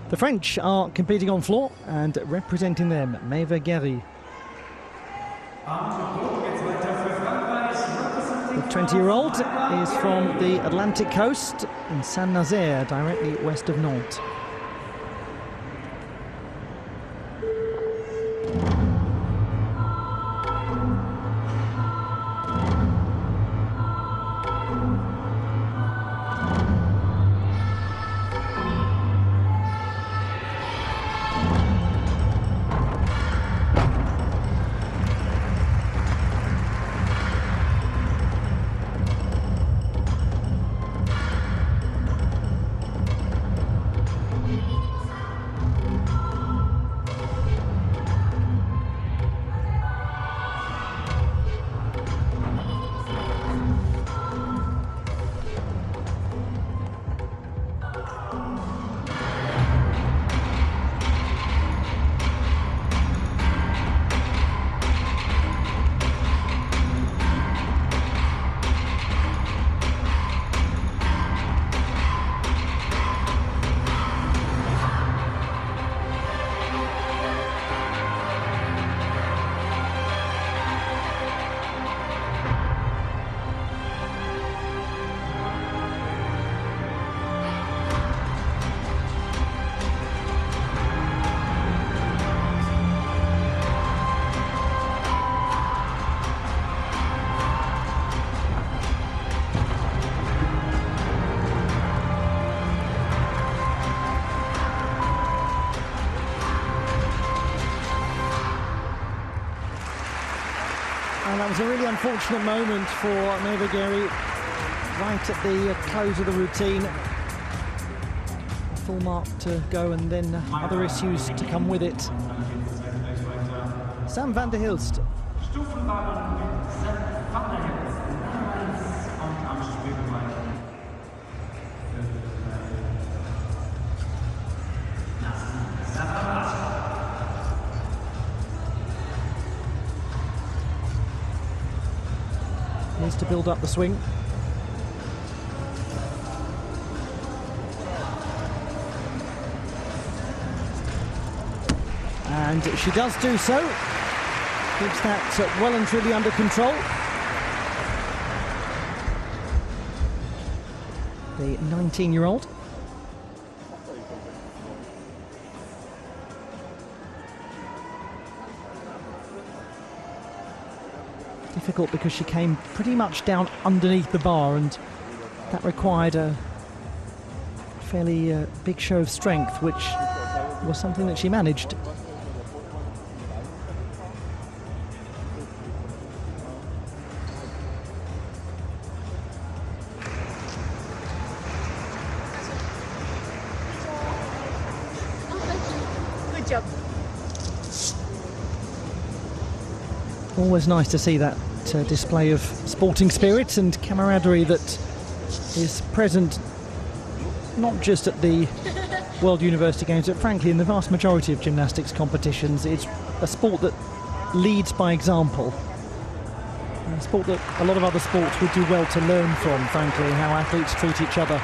Speaker 1: The French are competing on floor, and representing them, Maëva Guéry. The 20-year-old is from the Atlantic coast in Saint-Nazaire, directly west of Nantes. And that was a really unfortunate moment for Maëva Guéry, right at the close of the routine. Full mark to go, and then other issues to come with it. Sam van der Hilst. Needs to build up the swing. And she does do so. Keeps that well and truly under control. The 19-year-old. Difficult because she came pretty much down underneath the bar, and that required a fairly big show of strength, which was something that she managed.
Speaker 2: Good job.
Speaker 1: Always nice to see that display of sporting spirit and camaraderie that is present not just at the World University Games, but frankly in the vast majority of gymnastics competitions. It's a sport that leads by example, a sport that a lot of other sports would do well to learn from, frankly, how athletes treat each other.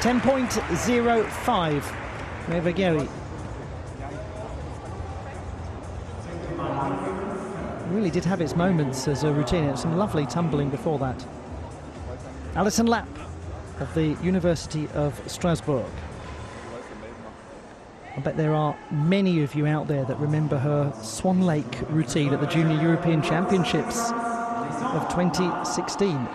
Speaker 1: 10.05, Maëva Guéry. Really did have its moments as a routine. It was some lovely tumbling before that. Alison Lapp of the University of Strasbourg. I bet there are many of you out there that remember her Swan Lake routine at the Junior European Championships of 2016.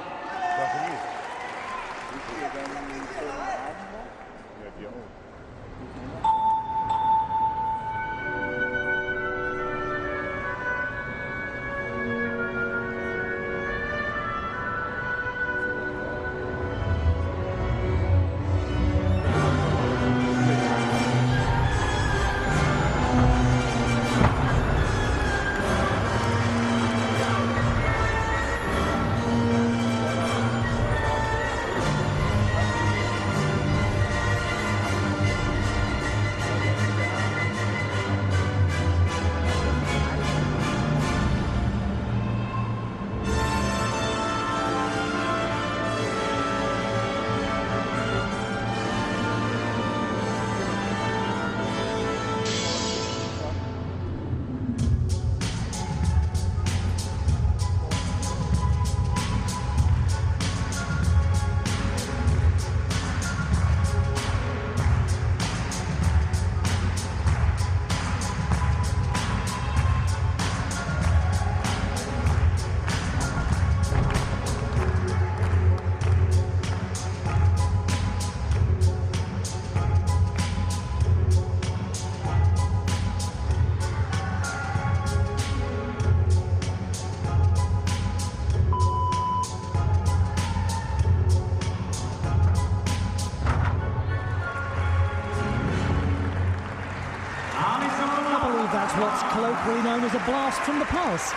Speaker 1: What's colloquially known as a blast from the past.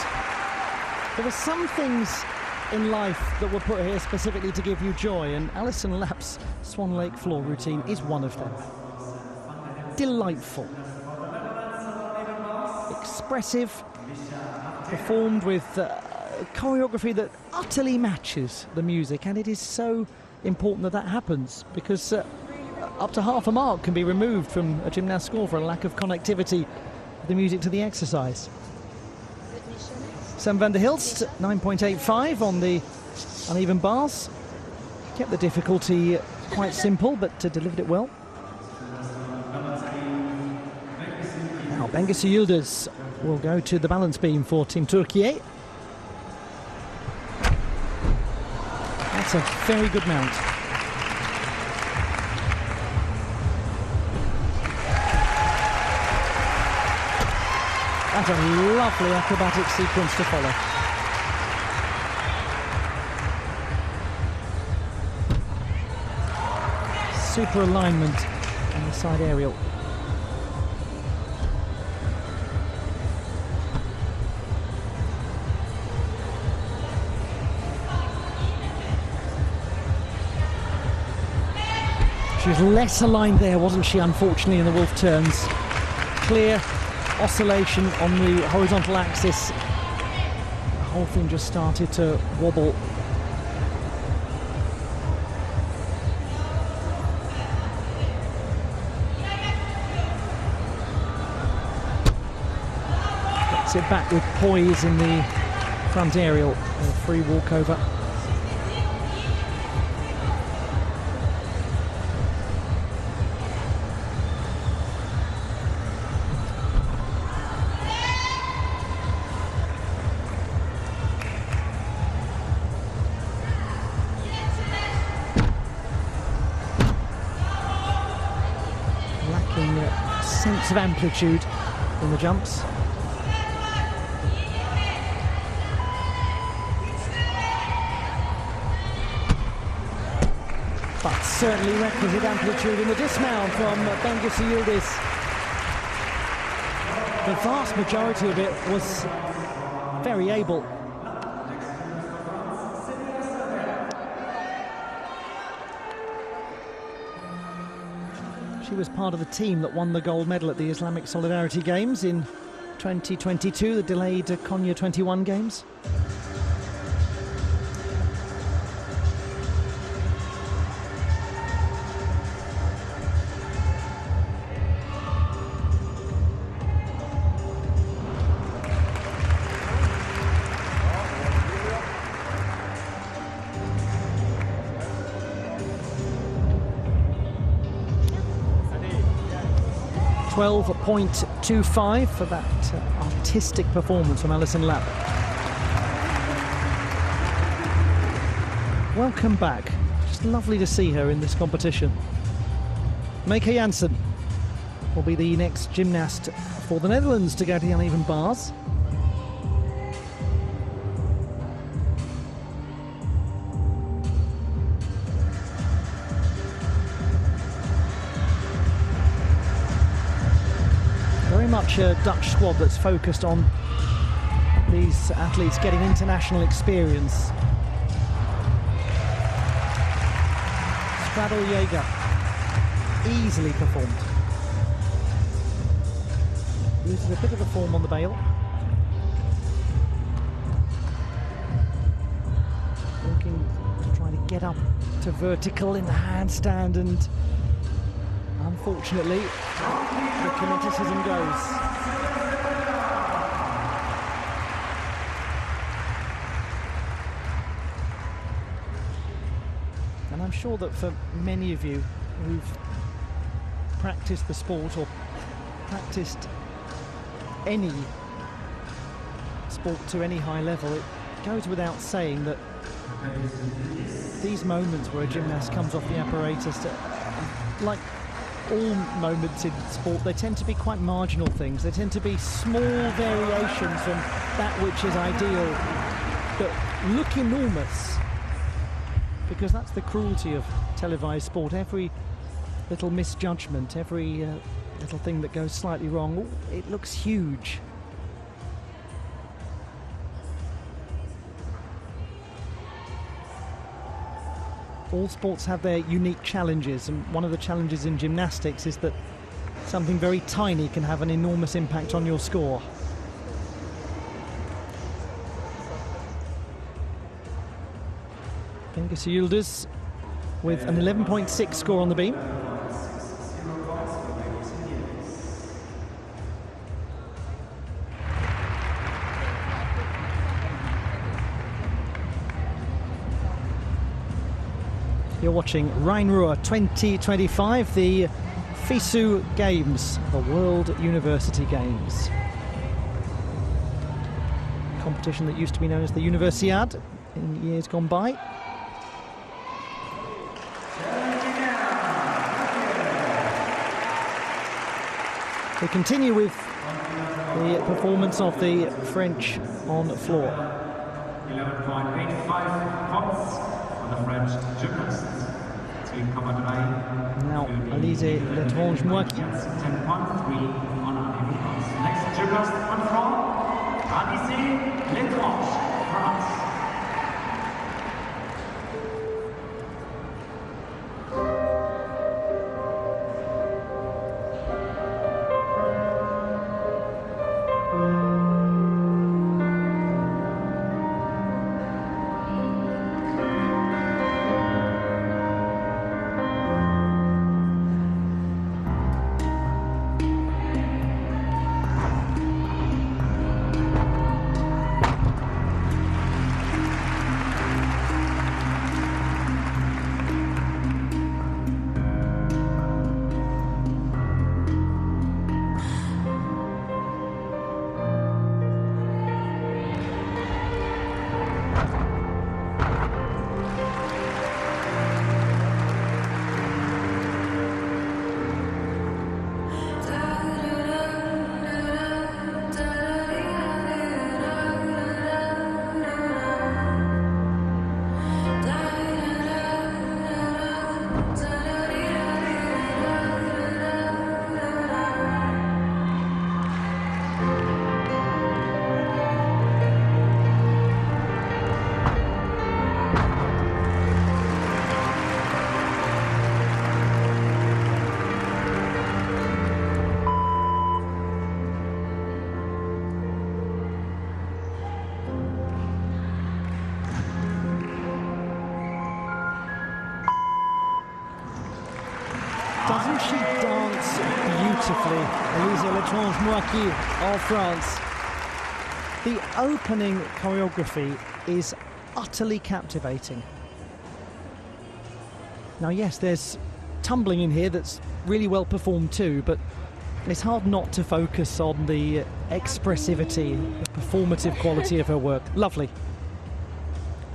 Speaker 1: There are some things in life that were put here specifically to give you joy, and Alison Lapp's Swan Lake floor routine is one of them. Delightful, expressive, performed with choreography that utterly matches the music, and it is so important that that happens, because up to half a mark can be removed from a gymnast score for a lack of connectivity of the music to the exercise. Sam van der Hilst, 9.85 on the uneven bars. Kept the difficulty quite simple, but delivered it well. Now Bengüsü Yıldız will go to the balance beam for Team Türkiye. That's a very good mount. That's a lovely acrobatic sequence to follow. Super alignment on the side aerial. She was less aligned there, wasn't she, unfortunately, in the wolf turns. Clear oscillation on the horizontal axis. The whole thing just started to wobble. Gets it back with poise in the front aerial. A free walkover. Sense of amplitude in the jumps. But certainly requisite amplitude in the dismount from Bengüsü Yıldız. The vast majority of it was very able. She was part of the team that won the gold medal at the Islamic Solidarity Games in 2022, the delayed Konya 21 Games. 12.25 for that artistic performance from Alison Lapp. Welcome back. Just lovely to see her in this competition. Meke Janssen will be the next gymnast for the Netherlands to go to the uneven bars. Very much a Dutch squad that's focused on these athletes getting international experience. Straddle Jaeger, easily performed. Loses a bit of the form on the bail. Looking to try to get up to vertical in the handstand, and unfortunately the kineticism goes. And I'm sure that for many of you who've practiced the sport or practiced any sport to any high level, it goes without saying that these moments where a gymnast comes off the apparatus, like all moments in sport, they tend to be quite marginal things. They tend to be small variations from that which is ideal that look enormous, because that's the cruelty of televised sport. Every little misjudgment, every little thing that goes slightly wrong, it looks huge. All sports have their unique challenges, and one of the challenges in gymnastics is that something very tiny can have an enormous impact on your score. Cengiz Yildiz with an 11.6 score on the beam. You're watching Rhein-Ruhr 2025, the FISU Games, the World University Games. Competition that used to be known as the Universiade in years gone by. We continue with the performance of the French on the floor.
Speaker 3: 11.85 points for the French gymnasts. 3,3.
Speaker 1: Now, Alizé Letrange-Moaki.
Speaker 3: 10.3 on uneven bars. Next gymnast on floor, Alizé Letrange, France.
Speaker 1: Doesn't she dance beautifully, Alizé Letrange-Moaki of France? The opening choreography is utterly captivating. Now, yes, there's tumbling in here that's really well performed too, but It's hard not to focus on the expressivity, the performative quality of her work. Lovely.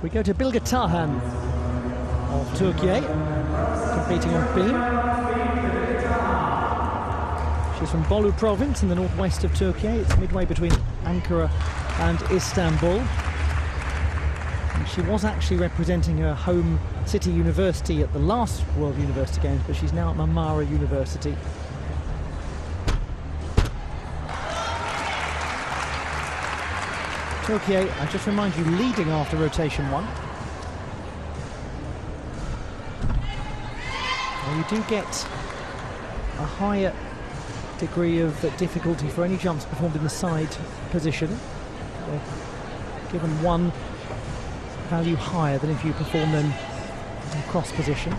Speaker 1: We go to Bilge Tarhan of Turkey, competing on beam. She's from Bolu province in the northwest of Turkey. It's midway between Ankara and Istanbul. And she was actually representing her home city university at the last World University Games, but she's now at Marmara University. Turkey, I just remind you, leading after rotation 1. Well, you do get a higher degree of difficulty for any jumps performed in the side position. They're given one value higher than if you perform them in cross position.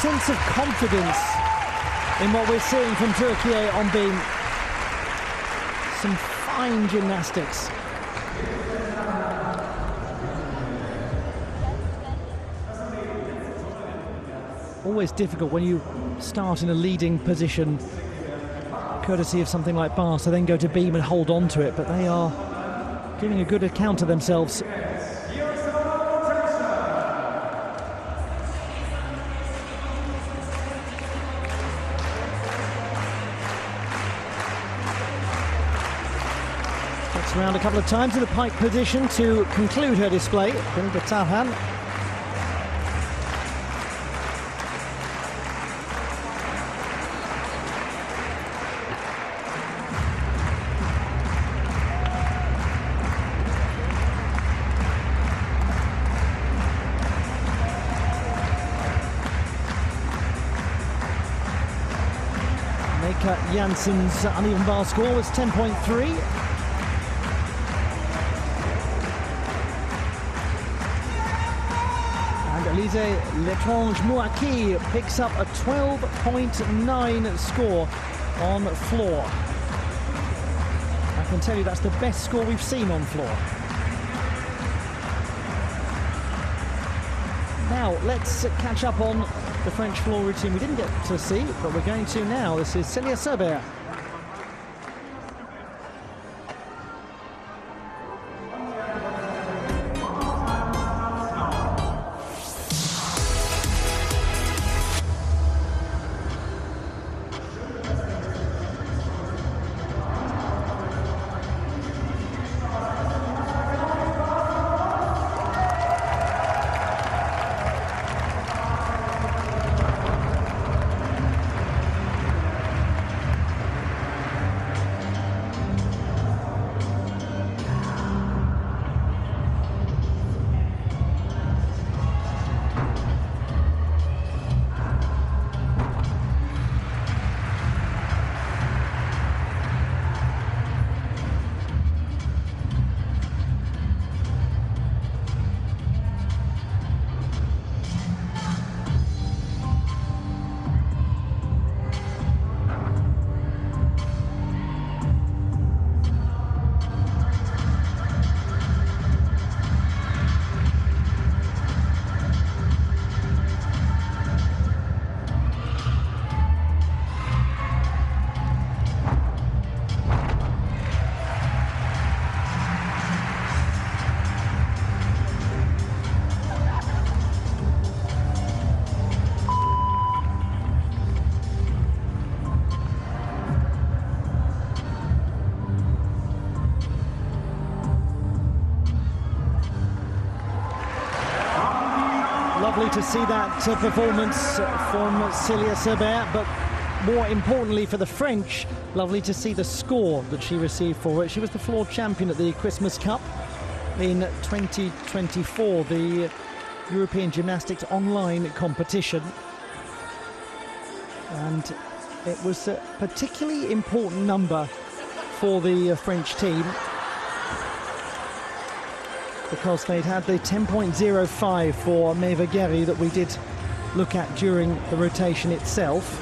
Speaker 1: Sense of confidence in what we're seeing from Turkey on beam. Some fine gymnastics. Always difficult when you start in a leading position, courtesy of something like bar, to then go to beam and hold on to it, but they are giving a good account of themselves. Around a couple of times in the pike position to conclude her display. Bilge Tarhan. Mika Janssen's uneven bar score was 10.3. Elise Letrange-Mouaki picks up a 12.9 score on floor. I can tell you that's the best score we've seen on floor. Now let's catch up on the French floor routine we didn't get to see, but we're going to now. This is Célia Serber. Lovely to see that performance from Celia Sebert, but more importantly for the French, lovely to see the score that she received for it. She was the floor champion at the Christmas Cup in 2024, the European Gymnastics online competition. And it was a particularly important number for the French team, because they'd had the 10.05 for Maeva Guerry that we did look at during the rotation itself.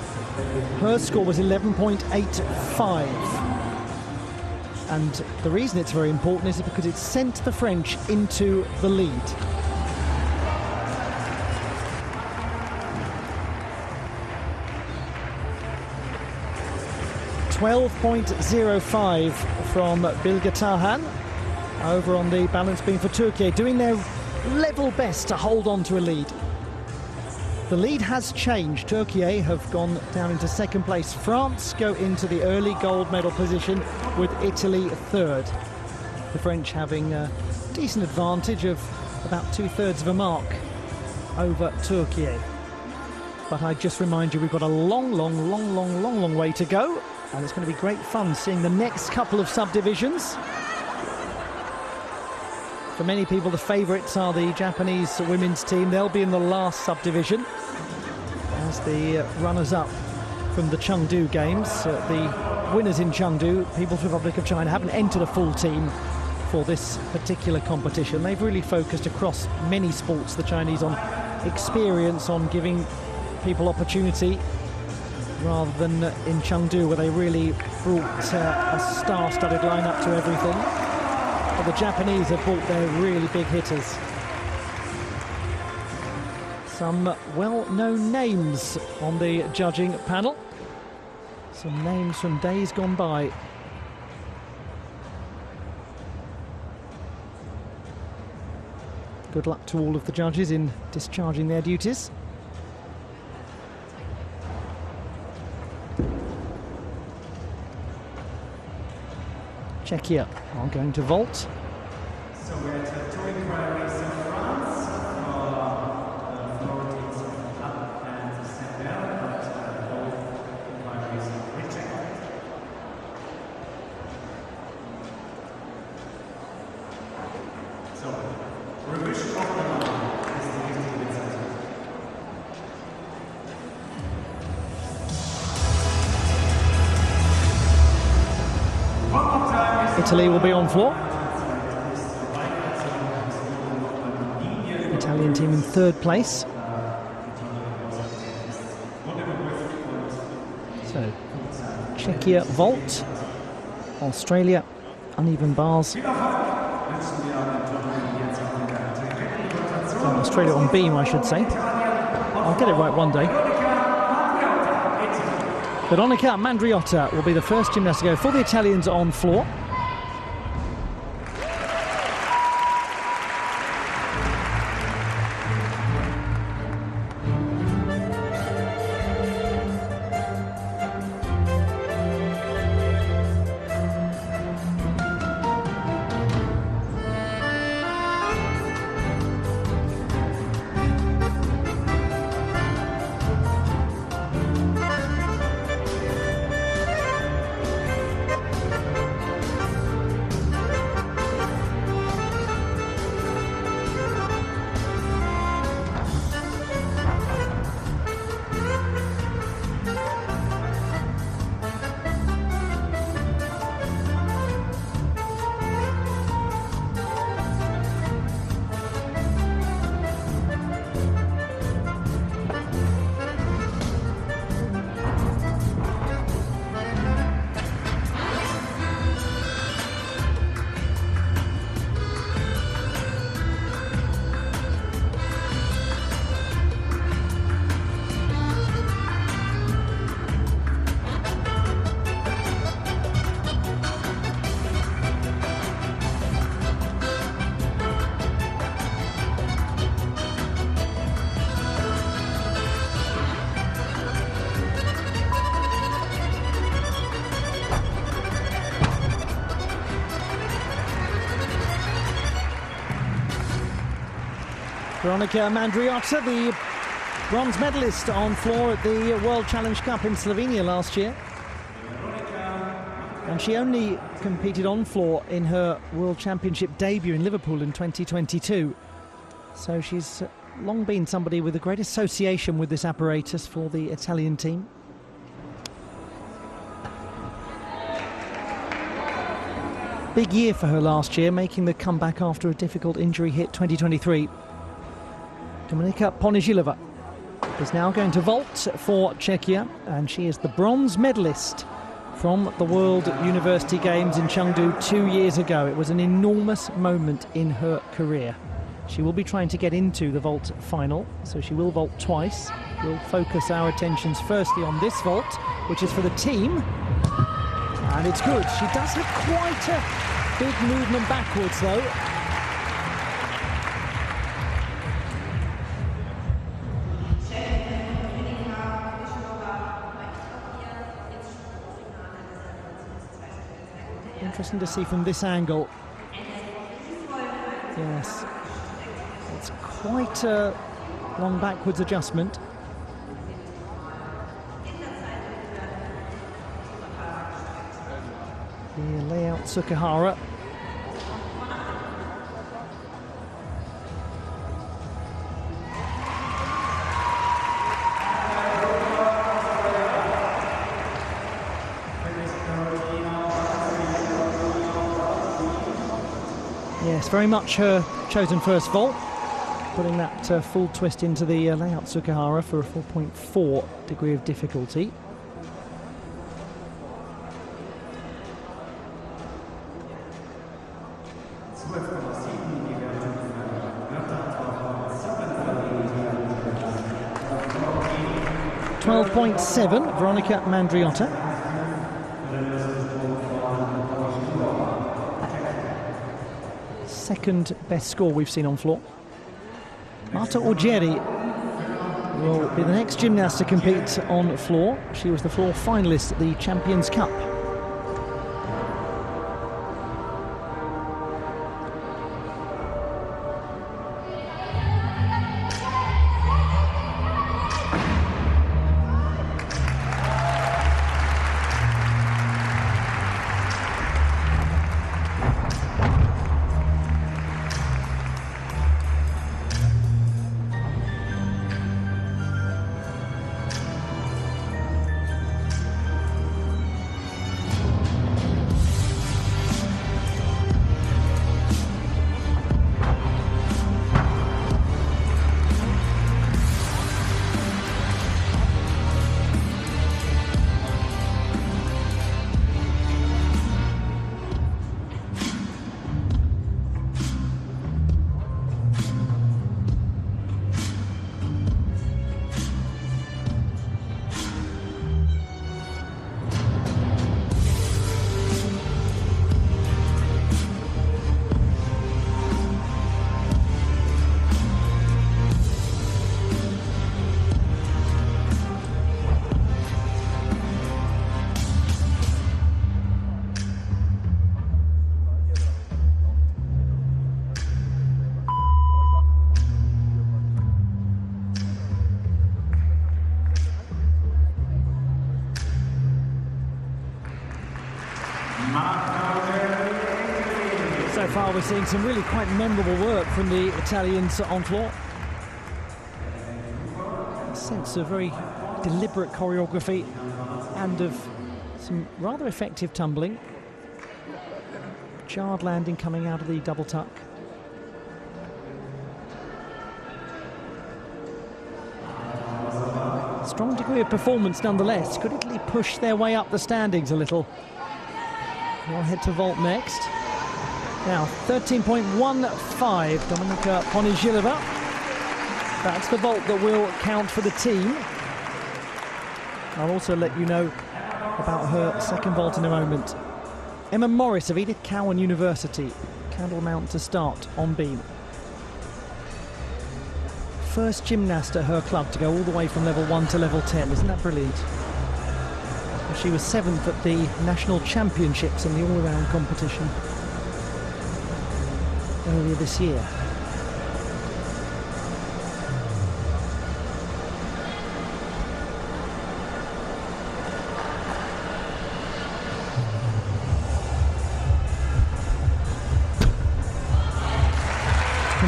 Speaker 1: Her score was 11.85. And the reason it's very important is because it sent the French into the lead. .05 from Bilge Tarhan over on the balance beam for Turkey, doing their level best to hold on to a lead. The lead has changed. Turkey have gone down into second place. France go into the early gold medal position with Italy third. The French having a decent advantage of about 2/3 of a mark over Turkey. But I just remind you, we've got a long way to go, and it's going to be great fun seeing the next couple of subdivisions. For many people, the favourites are the Japanese women's team. They'll be in the last subdivision as the runners-up from the Chengdu Games. The winners in Chengdu, People's Republic of China, haven't entered a full team for this particular competition. They've really focused across many sports, the Chinese, on experience, on giving people opportunity, rather than in Chengdu, where they really brought a star-studded lineup to everything. But the Japanese have brought their really big hitters. Some well-known names on the judging panel. Some names from days gone by. Good luck to all of the judges in discharging their duties. Czechia are going to vault.
Speaker 3: So we're at the touring primaries in France for floor teams up and Sebert, but both primaries rejected. So, revision of the line is the 15 center.
Speaker 1: Italy will be on floor. Italian team in third place. So, Czechia vault. Australia, uneven bars. Australia on beam, I should say. I'll get it right one day. Veronica Mandriotta will be the first gymnast to go for the Italians on floor. Veronika Mandriotta, the bronze medalist on floor at the World Challenge Cup in Slovenia last year. And she only competed on floor in her World Championship debut in Liverpool in 2022. So she's long been somebody with a great association with this apparatus for the Italian team. Big year for her last year, making the comeback after a difficult injury hit 2023. Dominika Ponižilova is now going to vault for Czechia, and she is the bronze medalist from the World University Games in Chengdu 2 years ago. It was an enormous moment in her career. She will be trying to get into the vault final, so she will vault twice. We'll focus our attentions firstly on this vault, which is for the team. And it's good. She does have quite a big movement backwards, though. Interesting to see from this angle. Yes, it's quite a long backwards adjustment. The layout Sukahara. Yes, very much her chosen first vault, putting that full twist into the layout Sukahara for a 4.4 degree of difficulty. .7, Veronika Mandriotta. Second best score we've seen on floor. Marta Orgeri will be the next gymnast to compete on floor. She was the floor finalist at the Champions Cup. So far we're seeing some really quite memorable work from the Italians on floor. A sense of very deliberate choreography and of some rather effective tumbling. Jarred landing coming out of the double tuck. Strong degree of performance nonetheless. Could Italy push their way up the standings a little? We'll head to vault next. Now, 13.15, Dominika Ponižilova. That's the vault that will count for the team. I'll also let you know about her second vault in a moment. Emma Morris of Edith Cowan University. Candle mount to start on beam. First gymnast at her club to go all the way from level 1 to level 10. Isn't that brilliant? She was 7th at the national championships in the all-around competition earlier this year.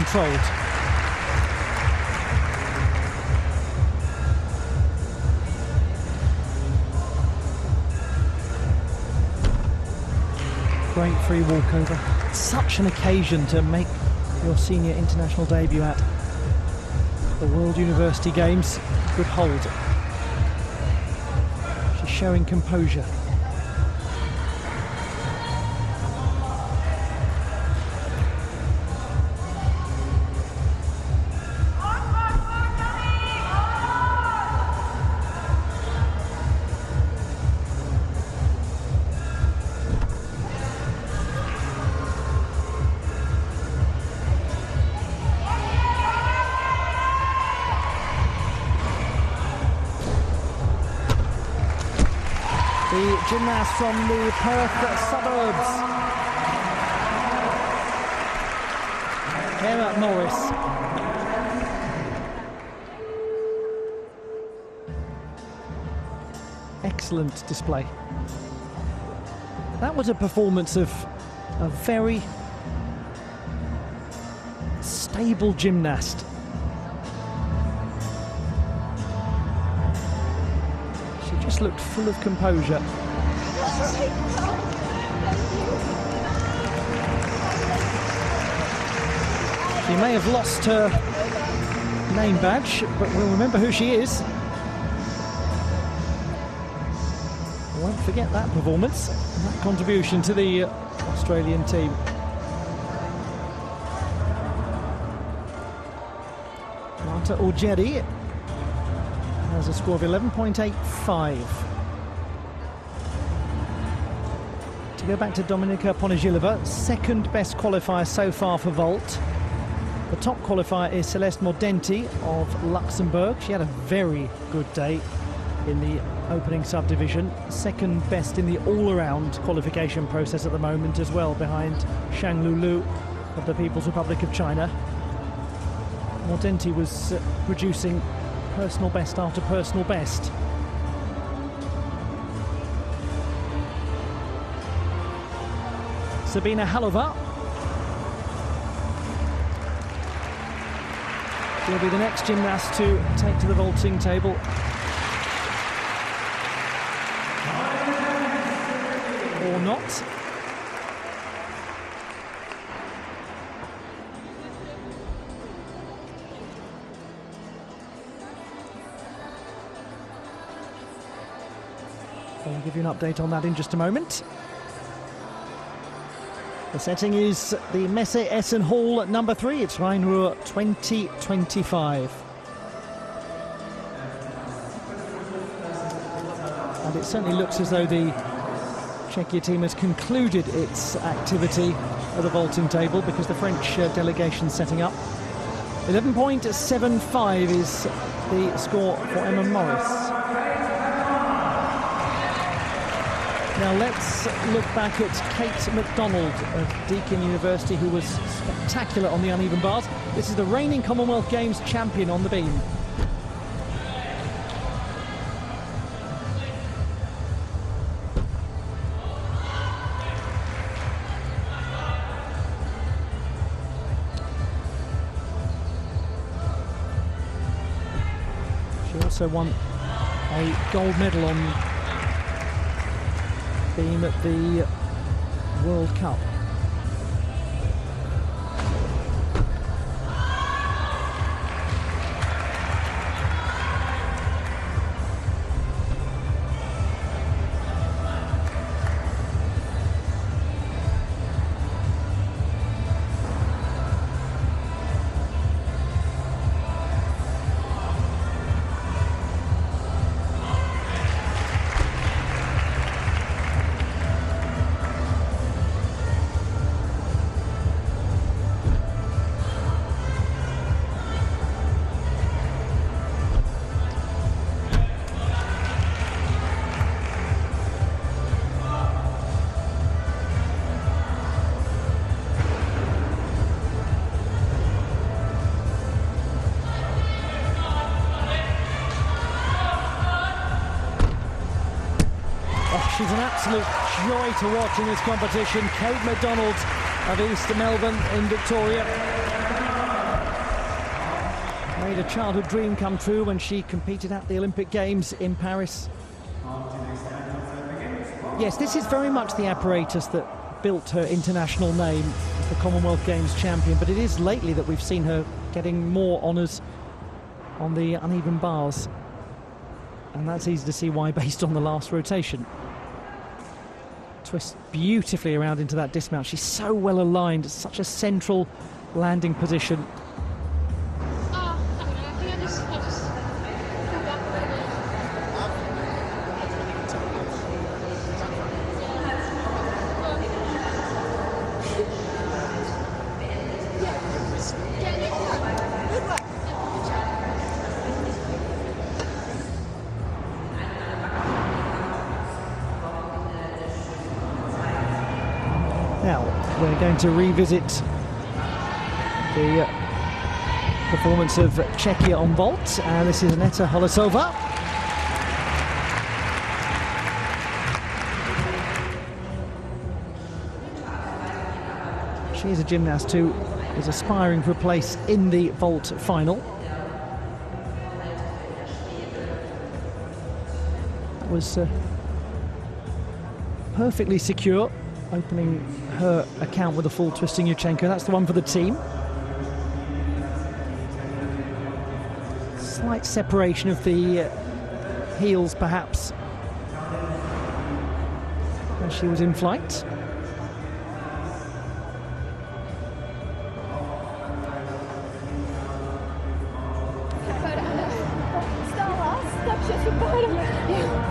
Speaker 1: controlled. Great free walkover. Such an occasion to make your senior international debut at the World University Games. Good hold. She's showing composure. The gymnast from the Perth suburbs, Emma Morris. Excellent display. That was a performance of a very stable gymnast. Just looked full of composure. She may have lost her name badge, but we'll remember who she is. Won't forget that performance and that contribution to the Australian team. Marta Urgedi has a score of 11.85. To go back to Dominika Ponizhilova, second best qualifier so far for vault. The top qualifier is Celeste Mordenti of Luxembourg. She had a very good day in the opening subdivision. Second best in the all-around qualification process at the moment as well, behind Shang Lulu of the People's Republic of China. Mordenti was producing personal best after personal best. Sabina Halova will be the next gymnast to take to the vaulting table. Or not. I'll give you an update on that in just a moment. The setting is the Messe Essen Hall number 3. It's Rhein-Ruhr 2025. And it certainly looks as though the Czechia team has concluded its activity at the vaulting table, because the French delegation setting up. 11.75 is the score for Emma Morris. Now let's look back at Kate MacDonald of Deakin University, who was spectacular on the uneven bars. This is the reigning Commonwealth Games champion on the beam. She also won a gold medal on beam at the World Cup. She's an absolute joy to watch in this competition. Kate MacDonald of East Melbourne in Victoria. made a childhood dream come true when she competed at the Olympic Games in Paris. Yes, this is very much the apparatus that built her international name as the Commonwealth Games champion, but it is lately that we've seen her getting more honours on the uneven bars. And that's easy to see why, based on the last rotation. Twists beautifully around into that dismount. She's so well aligned, such a central landing position. Now, we're going to revisit the performance of Czechia on vault. This is Aneta Holesová. She is a gymnast who is aspiring for a place in the vault final. That was perfectly secure, opening her account with a full twisting Yurchenko. That's the one for the team. Slight separation of the heels, perhaps, as she was in flight. Yeah.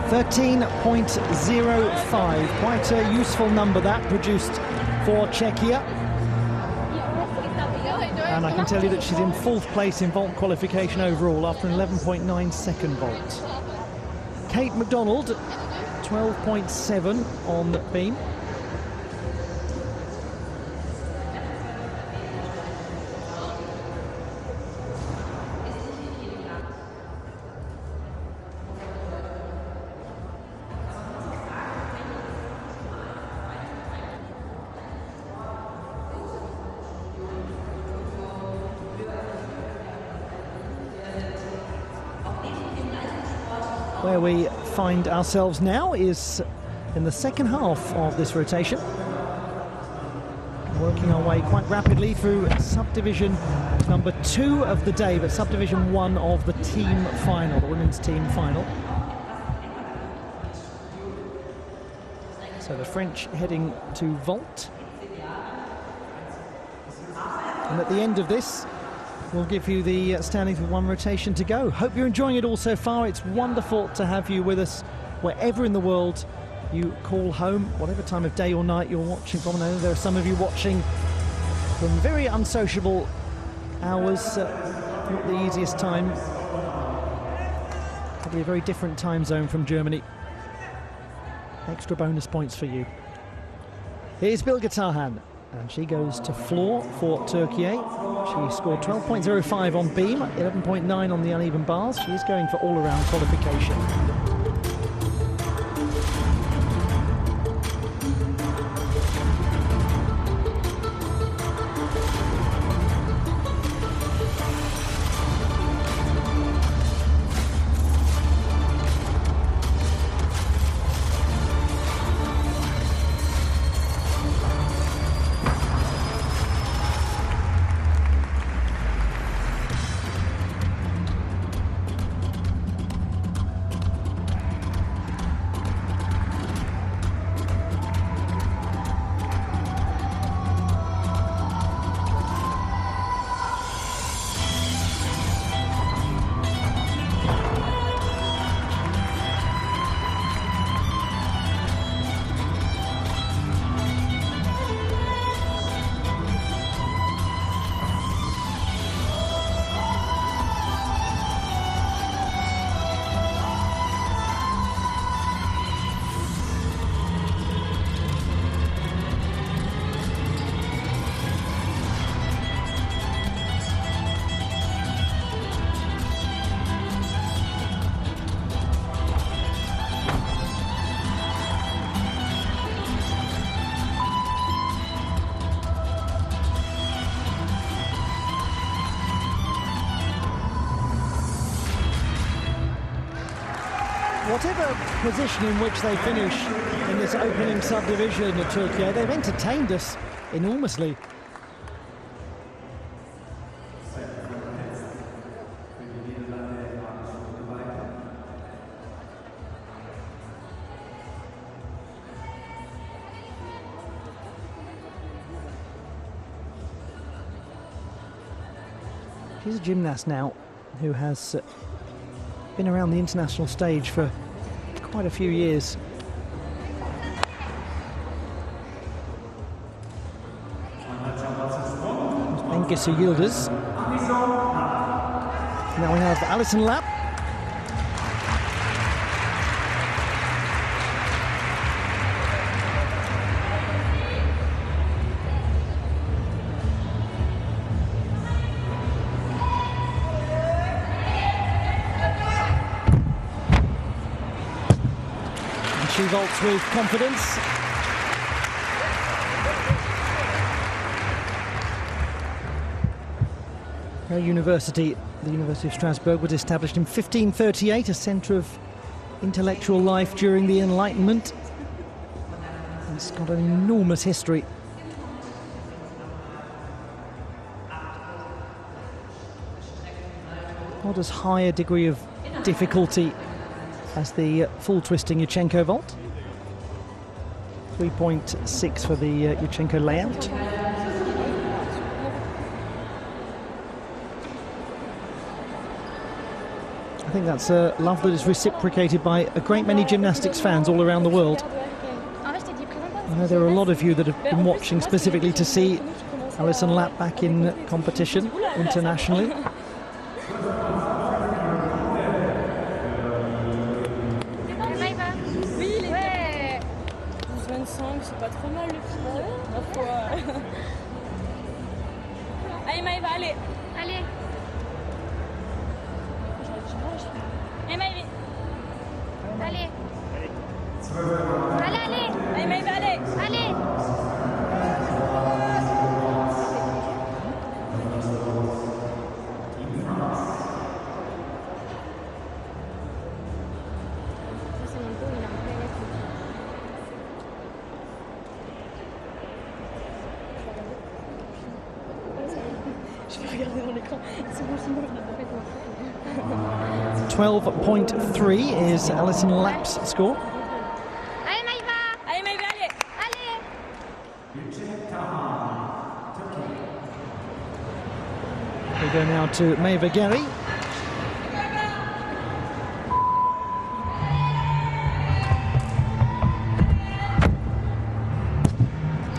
Speaker 1: 13.05, quite a useful number that produced for Czechia. And I can tell you that she's in 4th place in vault qualification overall after an 11.9 second vault. Kate MacDonald, 12.7 on beam. Where we find ourselves now is in the second half of this rotation. Working our way quite rapidly through subdivision number 2 of the day, but subdivision 1 of the team final, the women's team final. So the French heading to vault. And at the end of this, we'll give you the standings with 1 rotation to go. Hope you're enjoying it all so far. It's wonderful to have you with us wherever in the world you call home, whatever time of day or night you're watching from. I know there are some of you watching from very unsociable hours, not the easiest time. Probably a very different time zone from Germany. Extra bonus points for you. Here's Bilge Tarhan, and she goes to floor for Turkey. She scored 12.05 on beam, 11.9 on the uneven bars. She is going for all-around qualification. whatever position in which they finish in this opening subdivision of Turkey, they've entertained us enormously. She's a gymnast now who has been around the international stage for quite a few years. Bengüsü Yıldız. Now we have Alison Lapp. She vaults with confidence. Her university, the University of Strasbourg, was established in 1538, a centre of intellectual life during the Enlightenment. It's got an enormous history. Not as high a degree of difficulty as the full twisting Yurchenko vault. 3.6 for the Yurchenko layout. I think that's a love that is reciprocated by a great many gymnastics fans all around the world. I know there are a lot of you that have been watching specifically to see Alison Lapp back in competition internationally.
Speaker 4: C'est pas trop mal le film. Allez Maëva, allez. Allez. Allez Maëva. Allez. Allez, allez. Allez Maëva, allez. Allez. Je vais regarder dans l'écran. C'est bon, sinon je l'ai pas fait.
Speaker 1: 12.3 is Alison Lapp's score.
Speaker 4: Allez Maëva. Allez Maëva, allez. Allez.
Speaker 1: We go now to Maëva Gary.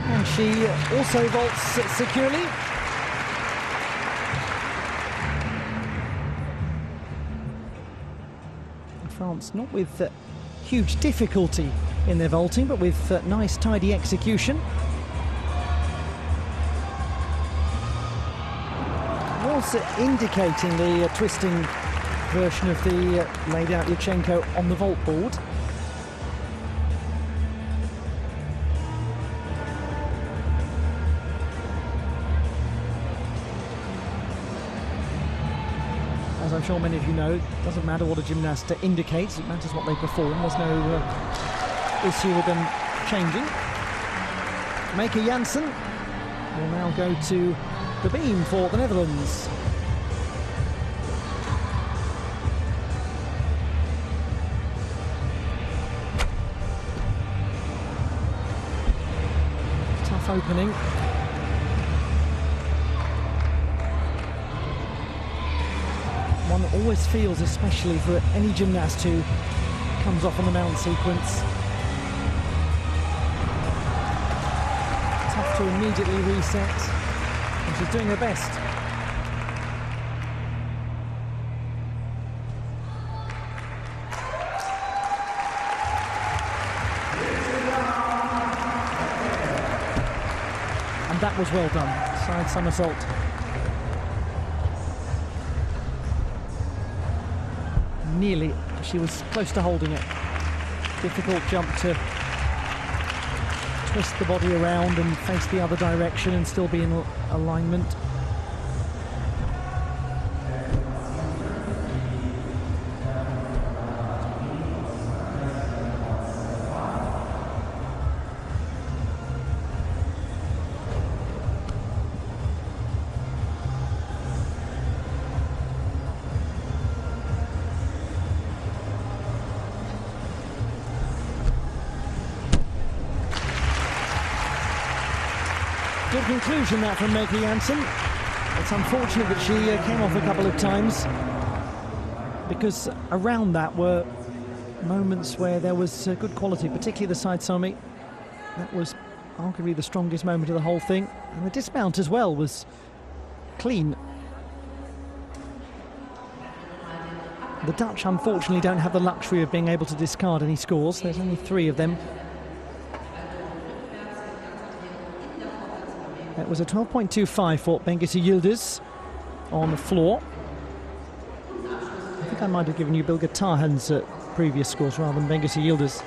Speaker 1: And she also vaults securely. France, not with huge difficulty in their vaulting, but with nice, tidy execution. Was indicating the twisting version of the laid out Yurchenko on the vault board. As I'm sure many of you know, it doesn't matter what a gymnast indicates, it matters what they perform. There's no issue with them changing. Maker Janssen will now go to the beam for the Netherlands. Tough opening. One always feels, especially for any gymnast who comes off on the mount sequence. Tough to immediately reset, and she's doing her best. And that was well done, side somersault. Nearly, she was close to holding it. Difficult jump to twist the body around and face the other direction and still be in alignment. conclusion, that from Meke Janssen. It's unfortunate that she came off a couple of times, because around that were moments where there was good quality, particularly the side somi. That was arguably the strongest moment of the whole thing, and the dismount as well was clean. The Dutch unfortunately don't have the luxury of being able to discard any scores. There's only 3 of them. That was a 12.25 for Bengisi Yildiz on the floor. I think I might have given you Bilge Tahan's previous scores rather than Bengisi Yildiz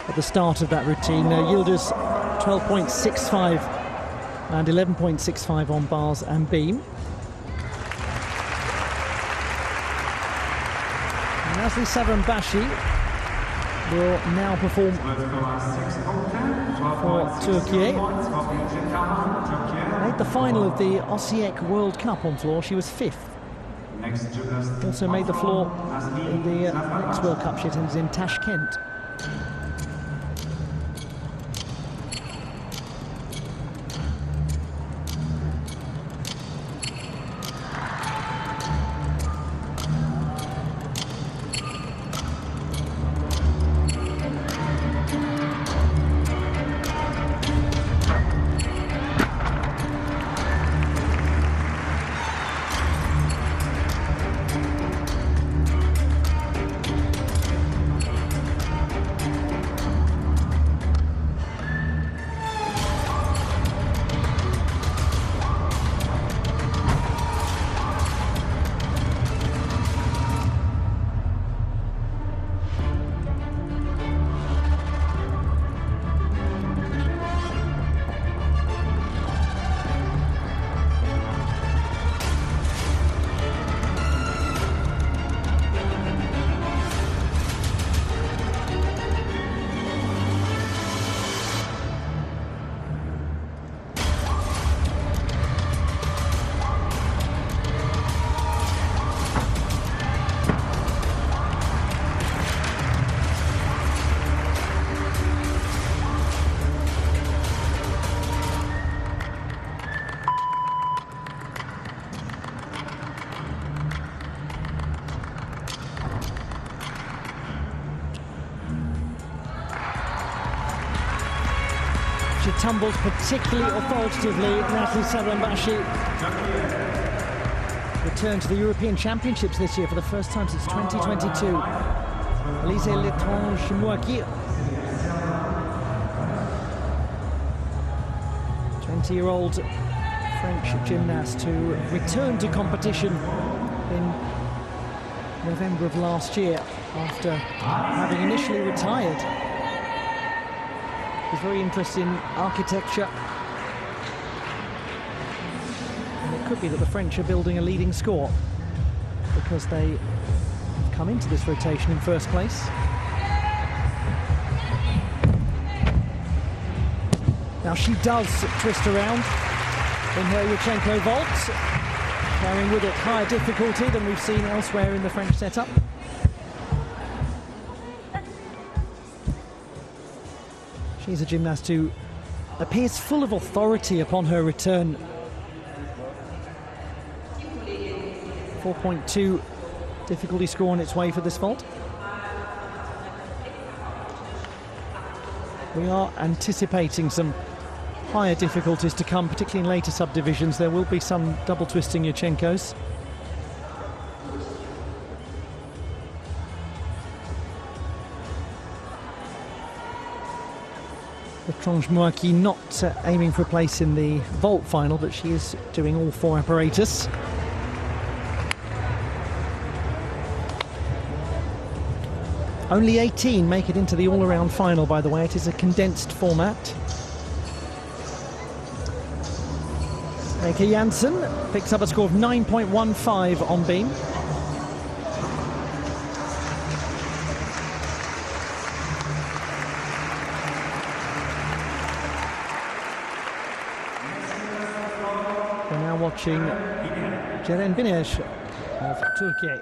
Speaker 1: at the start of that routine. Yildiz 12.65 and 11.65 on bars and beam. Nazli Savranbashi will now perform for Turkey. Made the final of the Osijek World Cup on floor. She was 5th. Also made the floor in the next World Cup she attended in Tashkent. She tumbled particularly authoritatively. Nazli Savranbashi returned to the European Championships this year for the first time since 2022. Elise Letrange-Mouaki, 20-year-old French gymnast who returned to competition in November of last year after having initially retired. He's very interested in architecture. And it could be that the French are building a leading score because they have come into this rotation in first place. Now she does twist around in her Yurchenko vault, carrying with it higher difficulty than we've seen elsewhere in the French setup. She's a gymnast who appears full of authority upon her return. 4.2 difficulty score on its way for this vault. We are anticipating some higher difficulties to come, particularly in later subdivisions. There will be some double twisting Yurchenkos. Letrange-Mouaki not aiming for a place in the vault final, but she is doing all 4 apparatus. Only 18 make it into the all-around final, by the way. It is a condensed format. Meke Janssen picks up a score of 9.15 on beam. We're now watching Ceren Binesh of Turkey.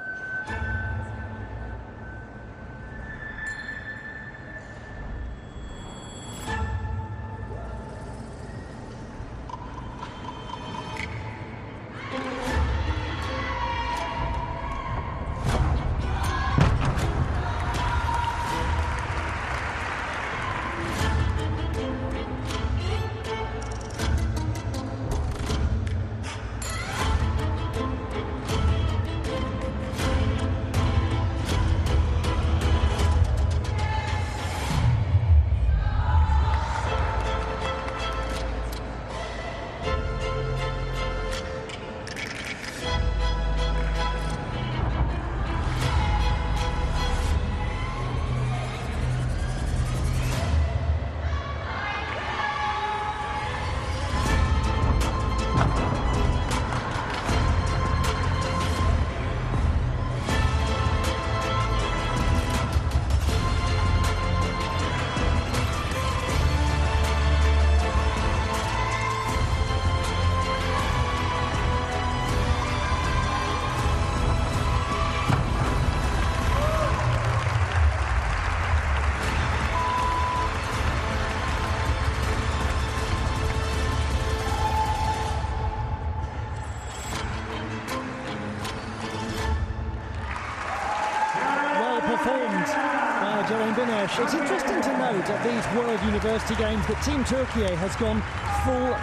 Speaker 1: and Ceren Binesh. It's interesting to note at these World University Games that Team Türkiye has gone full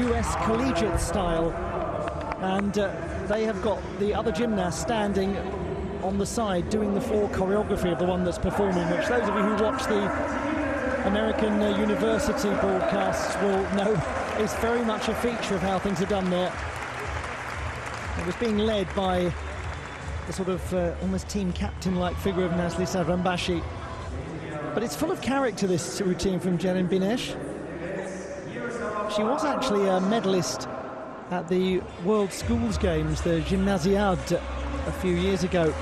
Speaker 1: US collegiate style, and they have got the other gymnasts standing on the side doing the floor choreography of the one that's performing, which those of you who watch the American university broadcasts will know is very much a feature of how things are done there. It was being led by the sort of almost team captain-like figure of Nazli Savranbashi. But it's full of character, this routine from Ceren Binesh. She was actually a medalist at the World Schools Games, the Gymnasiade, a few years ago.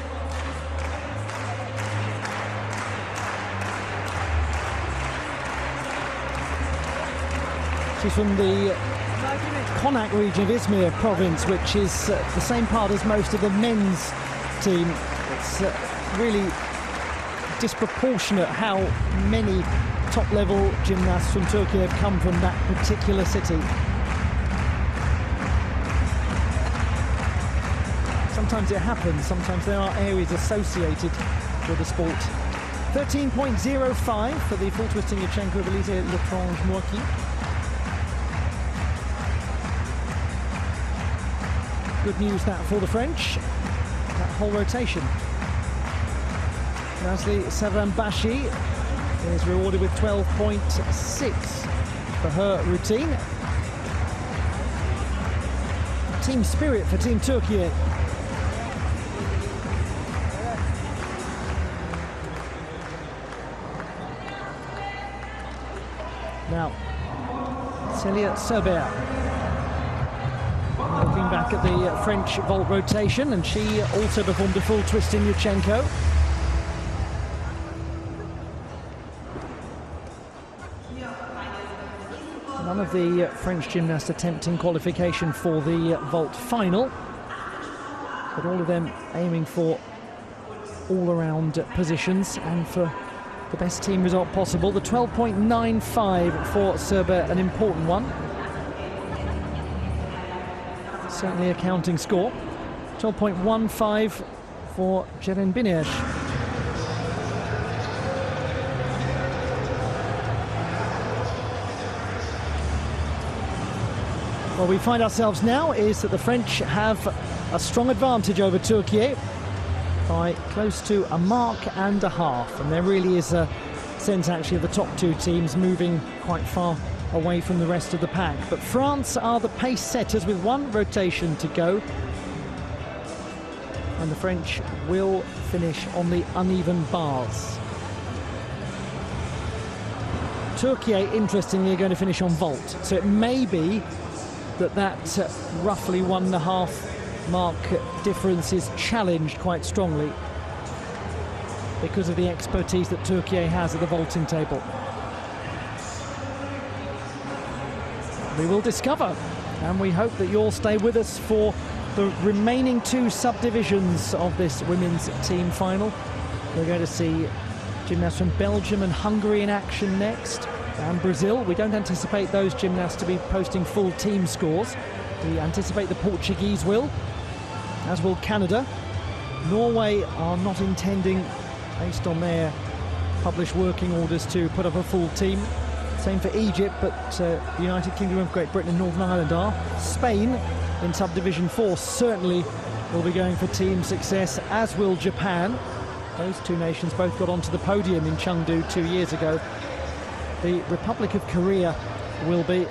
Speaker 1: She's from the Konak region of Izmir province, which is the same part as most of the men's team. It's really disproportionate how many top-level gymnasts from Turkey have come from that particular city. Sometimes it happens, sometimes there are areas associated with the sport. 13.05 for the full twisting Yurchenko of Elise Letrange-Mourki. Good news that for the French, that whole rotation. Nazli Savranbashi is rewarded with 12.6 for her routine. Team spirit for Team Türkiye. Now, Celia Sobert. Looking back at the French vault rotation, and she also performed a full twist in Yurchenko. None of the French gymnasts attempting qualification for the vault final, but all of them aiming for all-around positions and for the best team result possible. The 12.95 for Sobert, an important one. Certainly a counting score. 12.15 for Ceren Binesh. Where we find ourselves now is that the French have a strong advantage over Türkiye by close to a mark and a half, and there really is a sense actually of the top two teams moving quite far away from the rest of the pack. But France are the pace setters with one rotation to go, and the French will finish on the uneven bars. Türkiye, interestingly, are going to finish on vault, so it may be that roughly 1.5 mark difference is challenged quite strongly because of the expertise that Türkiye has at the vaulting table. We will discover, and we hope that you'll stay with us for the remaining two subdivisions of this women's team final. We're going to see gymnasts from Belgium and Hungary in action next, and Brazil. We don't anticipate those gymnasts to be posting full team scores. We anticipate the Portuguese will, as will Canada. Norway are not intending, based on their published working orders, to put up a full team. Same for Egypt, but the United Kingdom of Great Britain and Northern Ireland are. Spain in subdivision 4 certainly will be going for team success, as will Japan. Those two nations both got onto the podium in Chengdu 2 years ago. The Republic of Korea will be,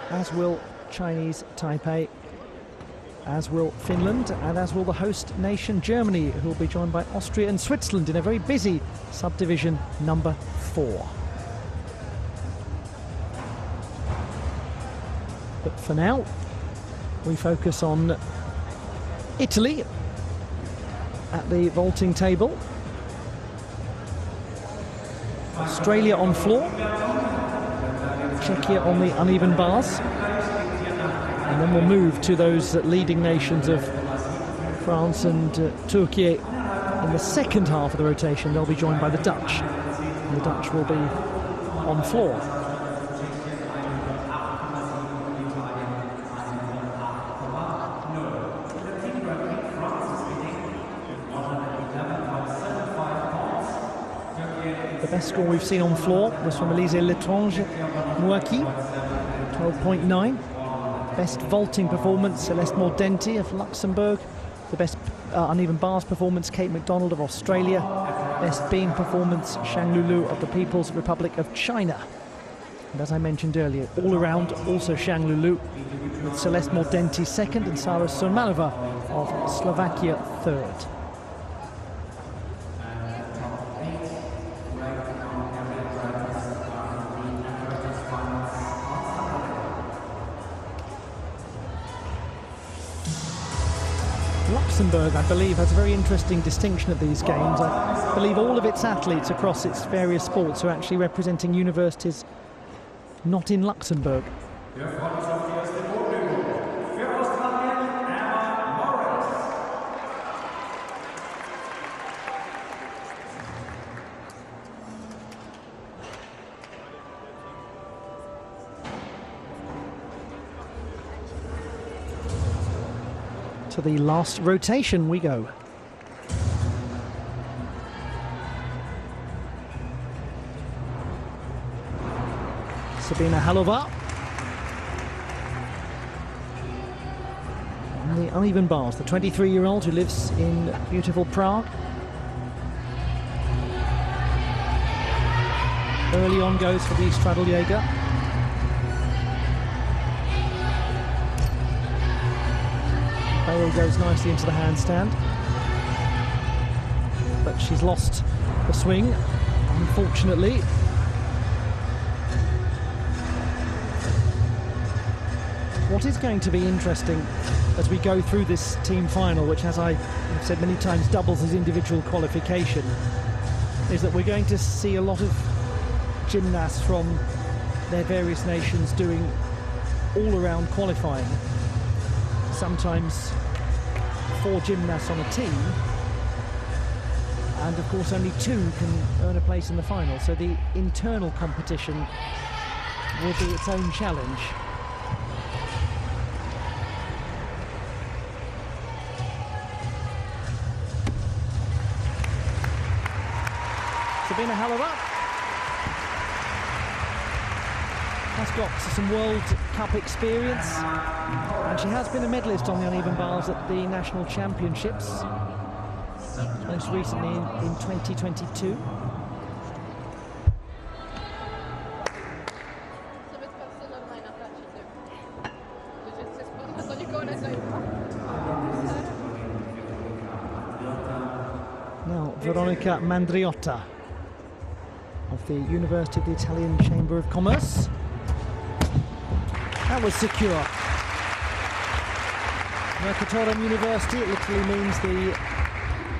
Speaker 1: as will Chinese Taipei, as will Finland, and as will the host nation Germany, who will be joined by Austria and Switzerland in a very busy subdivision number 4. But for now, we focus on Italy at the vaulting table. Australia on floor, Czechia on the uneven bars, and then we'll move to those leading nations of France and Türkiye in the second half of the rotation. They'll be joined by the Dutch, and the Dutch will be on floor. The best score we've seen on floor was from Elise Letrange Mouaki, 12.9. Best vaulting performance, Celeste Mordenti of Luxembourg. The best uneven bars performance, Kate McDonald of Australia. Best beam performance, Shang Lulu of the People's Republic of China. And as I mentioned earlier, all around, also Shang Lulu, with Celeste Mordenti second and Sara Surmanova of Slovakia third. Luxembourg, I believe, has a very interesting distinction at these games. I believe all of its athletes across its various sports are actually representing universities not in Luxembourg. To the last rotation we go. Sabina Halova on the uneven bars, the 23-year-old who lives in beautiful Prague. Early on goes for the Stradeljäger. Bale goes nicely into the handstand, but she's lost the swing, unfortunately. What is going to be interesting as we go through this team final, which, as I've said many times, doubles as individual qualification, is that we're going to see a lot of gymnasts from their various nations doing all-around qualifying. Sometimes 4 gymnasts on a team, and of course only 2 can earn a place in the final, so the internal competition will be its own challenge. Sabina Halova has got some World Cup experience, and she has been a medalist on the uneven bars at the National Championships, most recently in 2022. Now Veronica Mandriotta of the University of the Italian Chamber of Commerce. That was secure. Mercatorum University, it literally means the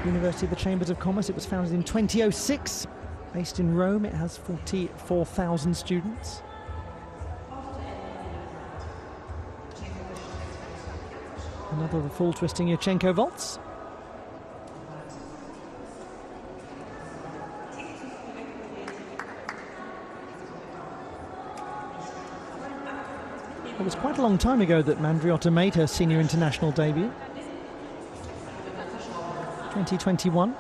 Speaker 1: University of the Chambers of Commerce. It was founded in 2006, based in Rome. It has 44,000 students. Another of the full twisting Yurchenko vaults. It was quite a long time ago that Mandriotta made her senior international debut. 2021.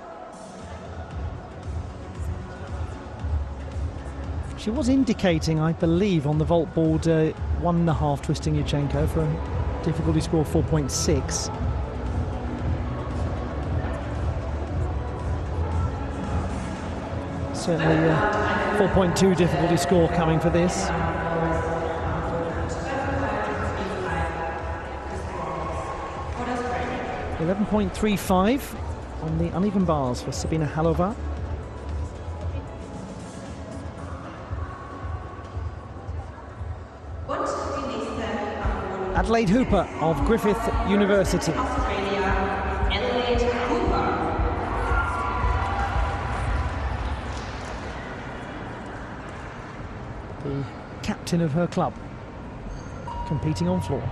Speaker 1: She was indicating, I believe, on the vault board 1.5 twisting Yurchenko for a difficulty score of 4.6. Certainly 4.2 difficulty score coming for this. 11.35 on the uneven bars for Sabina Halova. Adelaide Hooper of Griffith University. The captain of her club, competing on floor.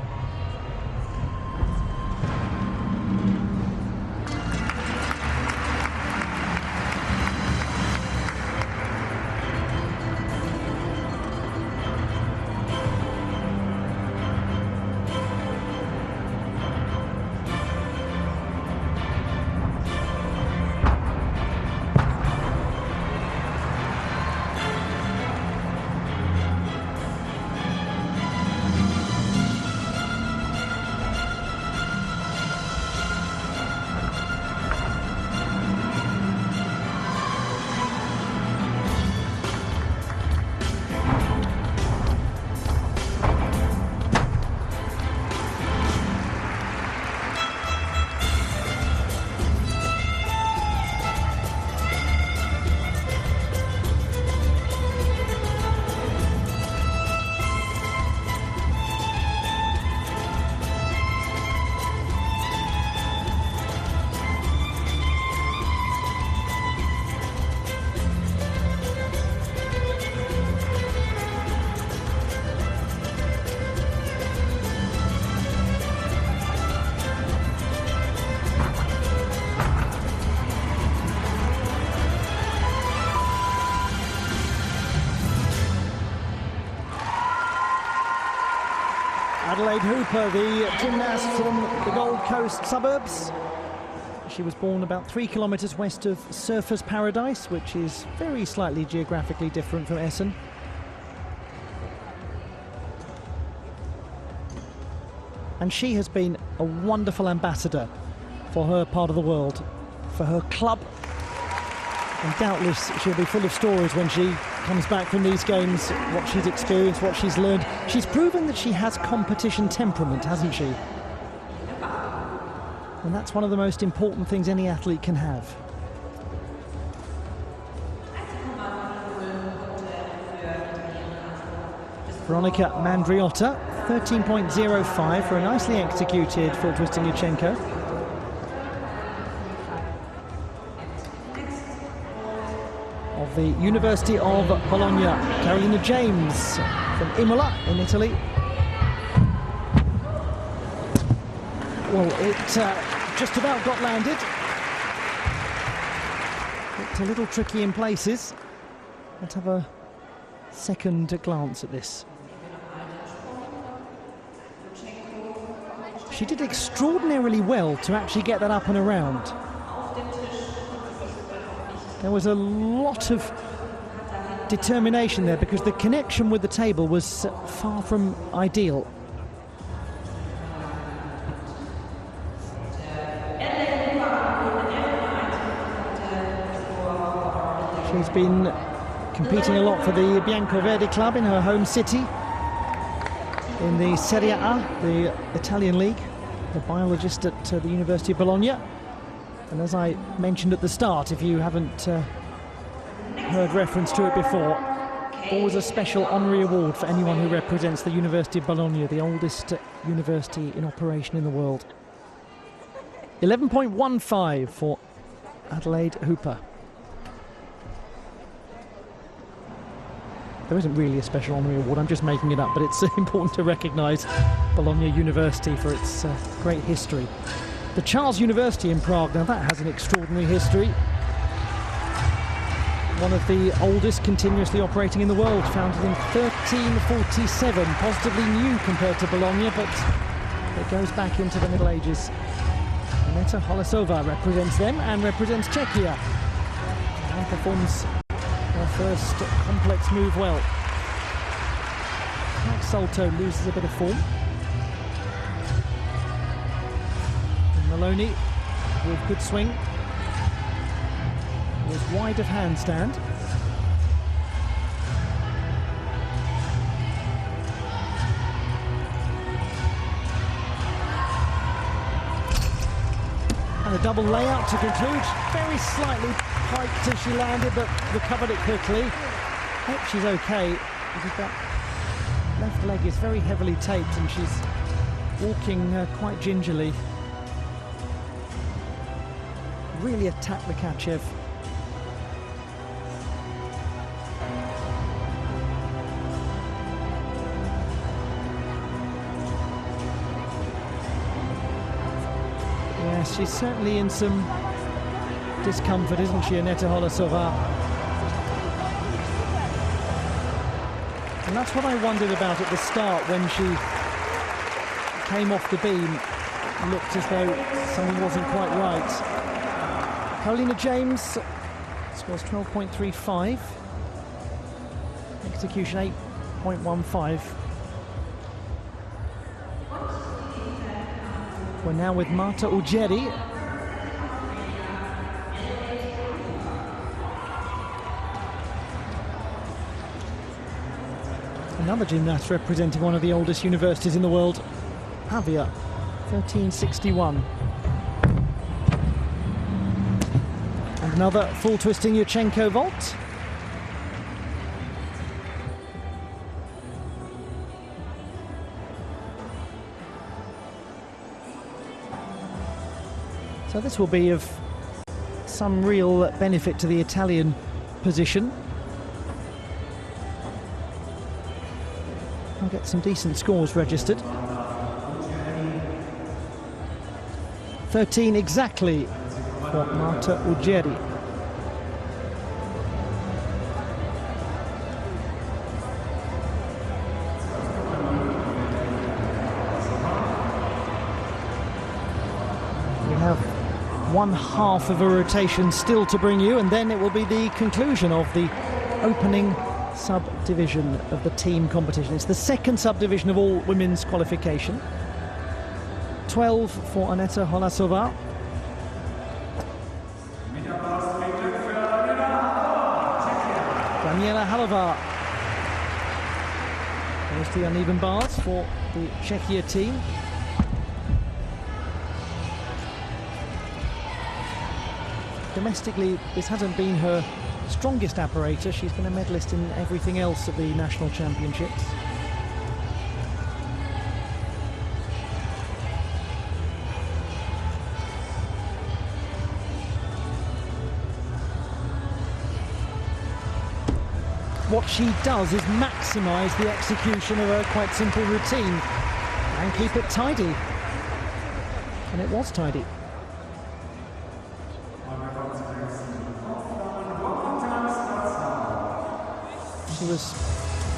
Speaker 1: Adelaide Hooper, the gymnast from the Gold Coast suburbs. She was born about 3 kilometres west of Surfers Paradise, which is very slightly geographically different from Essen. And she has been a wonderful ambassador for her part of the world, for her club. And doubtless she'll be full of stories when she comes back from these games, what she's experienced, what she's learned. She's proven that she has competition temperament, hasn't she? And that's one of the most important things any athlete can have. Veronica Mandriotta, 13.05 for a nicely executed full twisting Yurchenko. Of the University of Bologna, Carolina James from Imola in Italy. Well, it just about got landed. It's a little tricky in places. Let's have a second glance at this. She did extraordinarily well to actually get that up and around. There was a lot of determination there because the connection with the table was far from ideal. She's been competing a lot for the Biancoverdi club in her home city, in the Serie A, the Italian league, a biologist at the University of Bologna. And as I mentioned at the start, if you haven't heard reference to it before, always a special honorary award for anyone who represents the University of Bologna, the oldest university in operation in the world. 11.15 for Adelaide Hooper. There isn't really a special honorary award, I'm just making it up, but it's important to recognise Bologna University for its great history. The Charles University in Prague, now that has an extraordinary history. One of the oldest continuously operating in the world, founded in 1347, positively new compared to Bologna, but it goes back into the Middle Ages. Aneta Holasova represents them and represents Czechia, and performs her first complex move well. Max Salto loses a bit of form. And Maloney with good swing. Was wide of handstand. And a double layout to conclude. Very slightly piked as she landed, but recovered it quickly. Hope she's okay, because that left leg is very heavily taped and she's walking quite gingerly. Really attacked Makachev. Yes, she's certainly in some discomfort, isn't she, Aneta Holasova? And that's what I wondered about at the start when she came off the beam. It looked as though something wasn't quite right. Carolina James scores 12.35. Execution 8.15. We're now with Marta Ugeri. Another gymnast representing one of the oldest universities in the world, Pavia, 1361. And another full twisting Yurchenko vault. So this will be of some real benefit to the Italian position. I'll get some decent scores registered. 13 exactly for Marta Ugeri. one half of a rotation still to bring you, and then it will be the conclusion of the opening subdivision of the team competition. It's the second subdivision of all women's qualification. 12 for Aneta Holasova. Daniela Halova goes to the uneven bars for the Czechia team. Domestically, this hasn't been her strongest apparatus. She's been a medalist in everything else at the national championships. What she does is maximise the execution of a quite simple routine and keep it tidy. And it was tidy. She was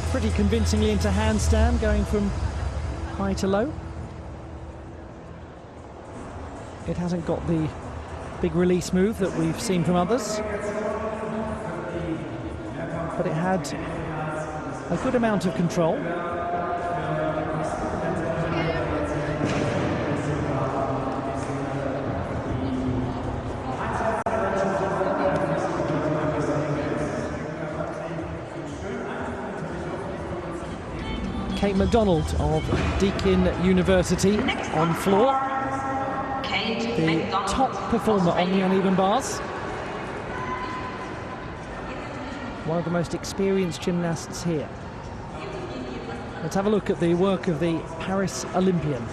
Speaker 1: pretty convincingly into handstand, going from high to low. It hasn't got the big release move that we've seen from others, but it had a good amount of control. Kate MacDonald of Deakin University on floor. The top performer on the uneven bars. One of the most experienced gymnasts here. Let's have a look at the work of the Paris Olympian.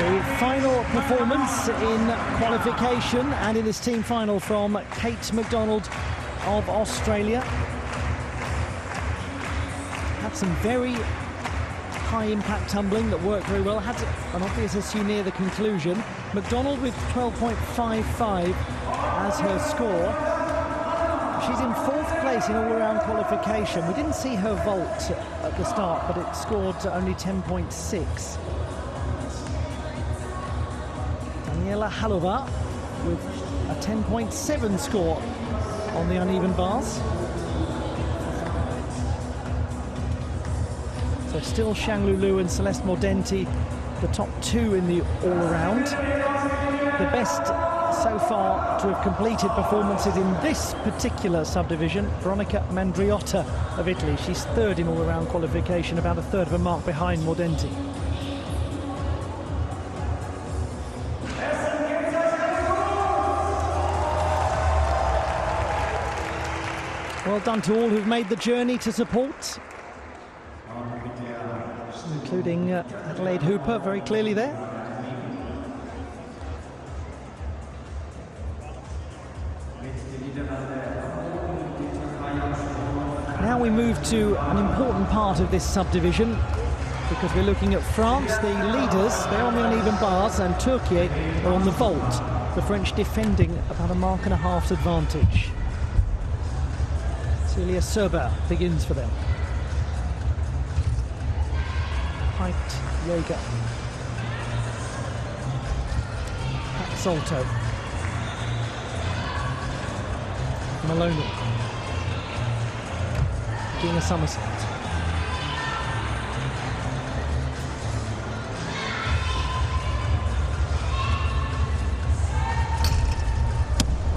Speaker 1: The final performance in qualification and in this team final from Kate MacDonald of Australia. Had some very high impact tumbling that worked very well. Had an obvious issue near the conclusion. MacDonald with 12.55 as her score. She's in fourth place in all-around qualification. We didn't see her vault at the start, but it scored only 10.6. Daniela Halova with a 10.7 score on the uneven bars. So still Xianglu Liu and Celeste Mordenti, the top two in the all-around. The best so far to have completed performances in this particular subdivision, Veronica Mandriotta of Italy. She's third in all-around qualification, about a third of a mark behind Mordenti. Well done to all who've made the journey to support, including Adelaide Hooper, very clearly there. Now we move to an important part of this subdivision, because we're looking at France, the leaders. They're on the uneven bars, and Turkey are on the vault. The French defending about a mark and a half's advantage. Celia Serber begins for them. Height Jaeger. Pat Salto. Maloney. Doing a somersault.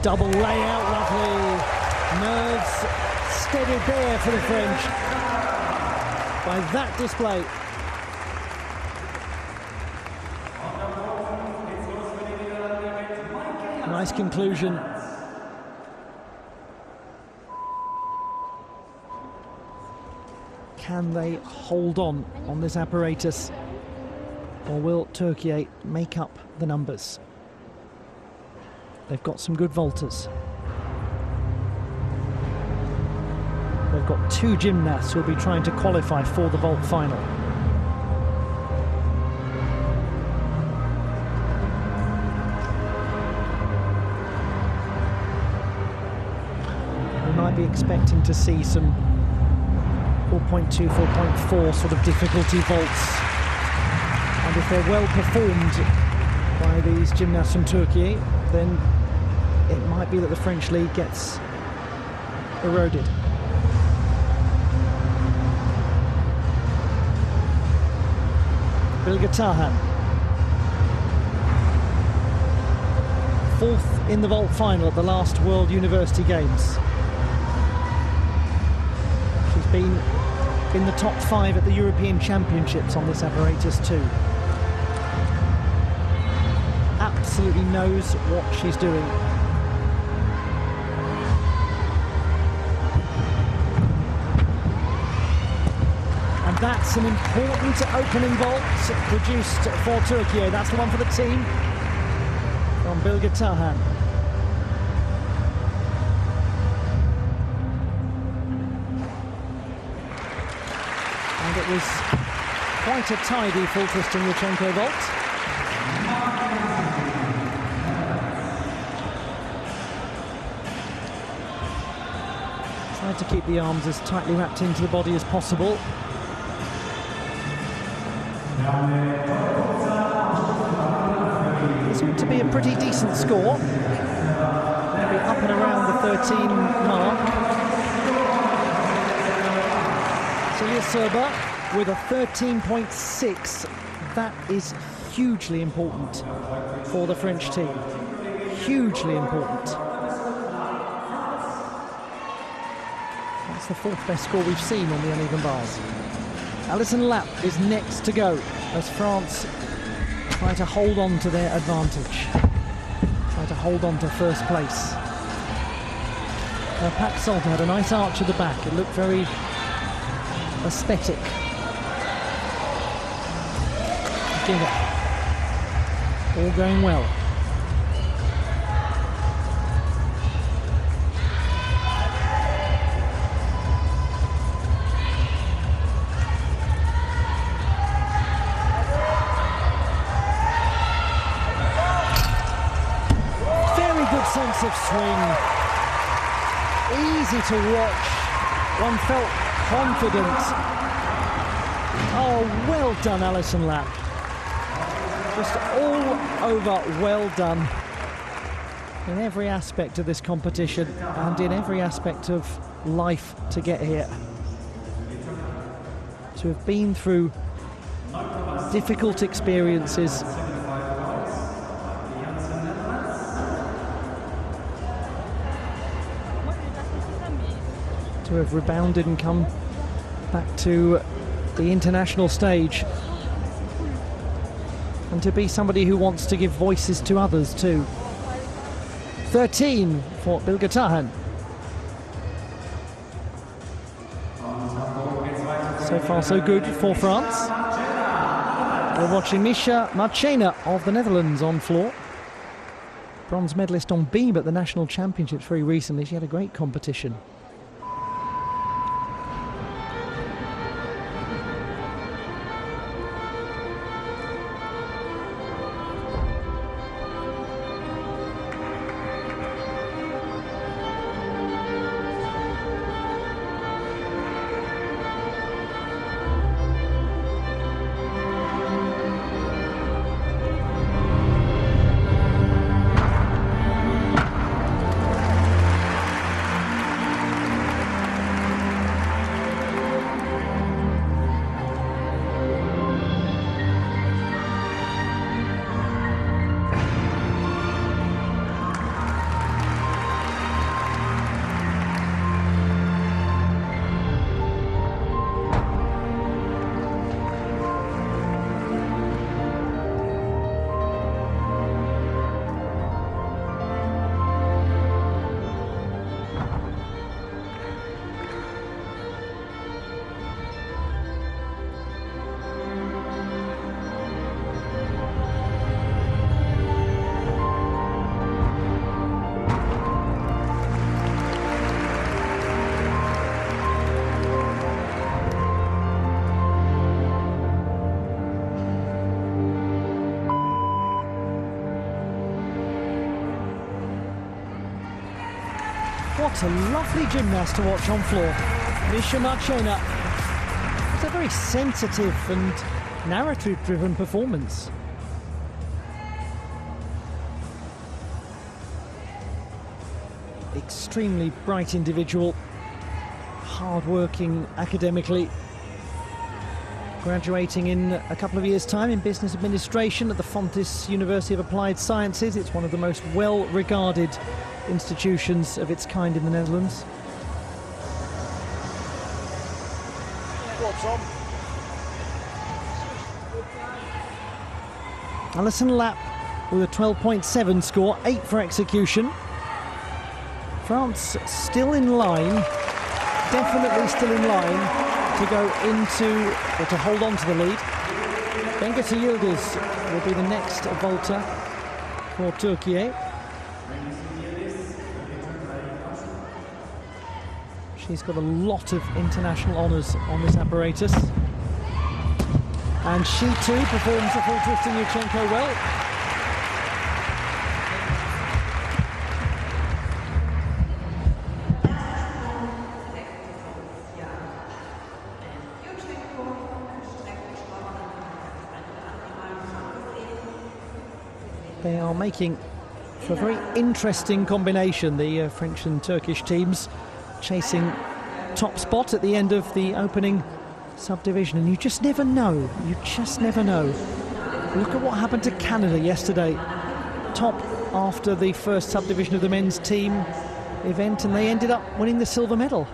Speaker 1: Double layout, lovely. Nerves steadied there for the French by that display. Nice conclusion. Can they hold on this apparatus, or will Turkey make up the numbers? They've got some good vaulters. They've got two gymnasts who will be trying to qualify for the vault final. We might be expecting to see some 4.2, 4.4 sort of difficulty vaults. And if they're well performed by these gymnasts from Turkey, then it might be that the French lead gets eroded. Bilge Tahan, fourth in the vault final at the last World University Games. She's been in the top 5 at the European Championships on this apparatus too. Absolutely knows what she's doing. And that's an important opening vault produced for Turkey. That's the one for the team from Bilge Tahan. And it was quite a tidy full twisting Yurchenko vault. Tried to keep the arms as tightly wrapped into the body as possible. This ought to be a pretty decent score. Maybe up and around the 13 mark. Celia Serber with a 13.6. That is hugely important for the French team. Hugely important. That's the fourth best score we've seen on the uneven bars. Alison Lapp is next to go as France try to hold on to their advantage. Try to hold on to first place. Pat Salter had a nice arch at the back. It looked very aesthetic. Ginger. All going well. Sense of swing, easy to watch, one felt confident. Oh, well done, Alison Lapp. Just all over well done in every aspect of this competition and in every aspect of life to get here. To have been through difficult experiences, to have rebounded and come back to the international stage, and to be somebody who wants to give voices to others too. 13 for Bilge Tahan. So far so good for France. We're watching Misha Marchena of the Netherlands on floor. Bronze medalist on beam at the National Championships very recently. She had a great competition. What a lovely gymnast to watch on floor. Misha Marchena. It's a very sensitive and narrative-driven performance. Extremely bright individual, hard-working academically, graduating in a couple of years' time in business administration at the Fontys University of Applied Sciences. It's one of the most well-regarded institutions of its kind in the Netherlands. Alison Lapp with a 12.7 score, 8 for execution. France still in line, definitely still in line to go into, or to hold on to the lead. Bengüsü Yıldız will be the next vaulter for Turkey. She's got a lot of international honours on this apparatus. And she too performs the full twist in Yurchenko well. They are making for a very interesting combination, the French and Turkish teams, chasing top spot at the end of the opening subdivision, and you just never know. You just never know. Look at what happened to Canada yesterday, top after the first subdivision of the men's team event, and they ended up winning the silver medal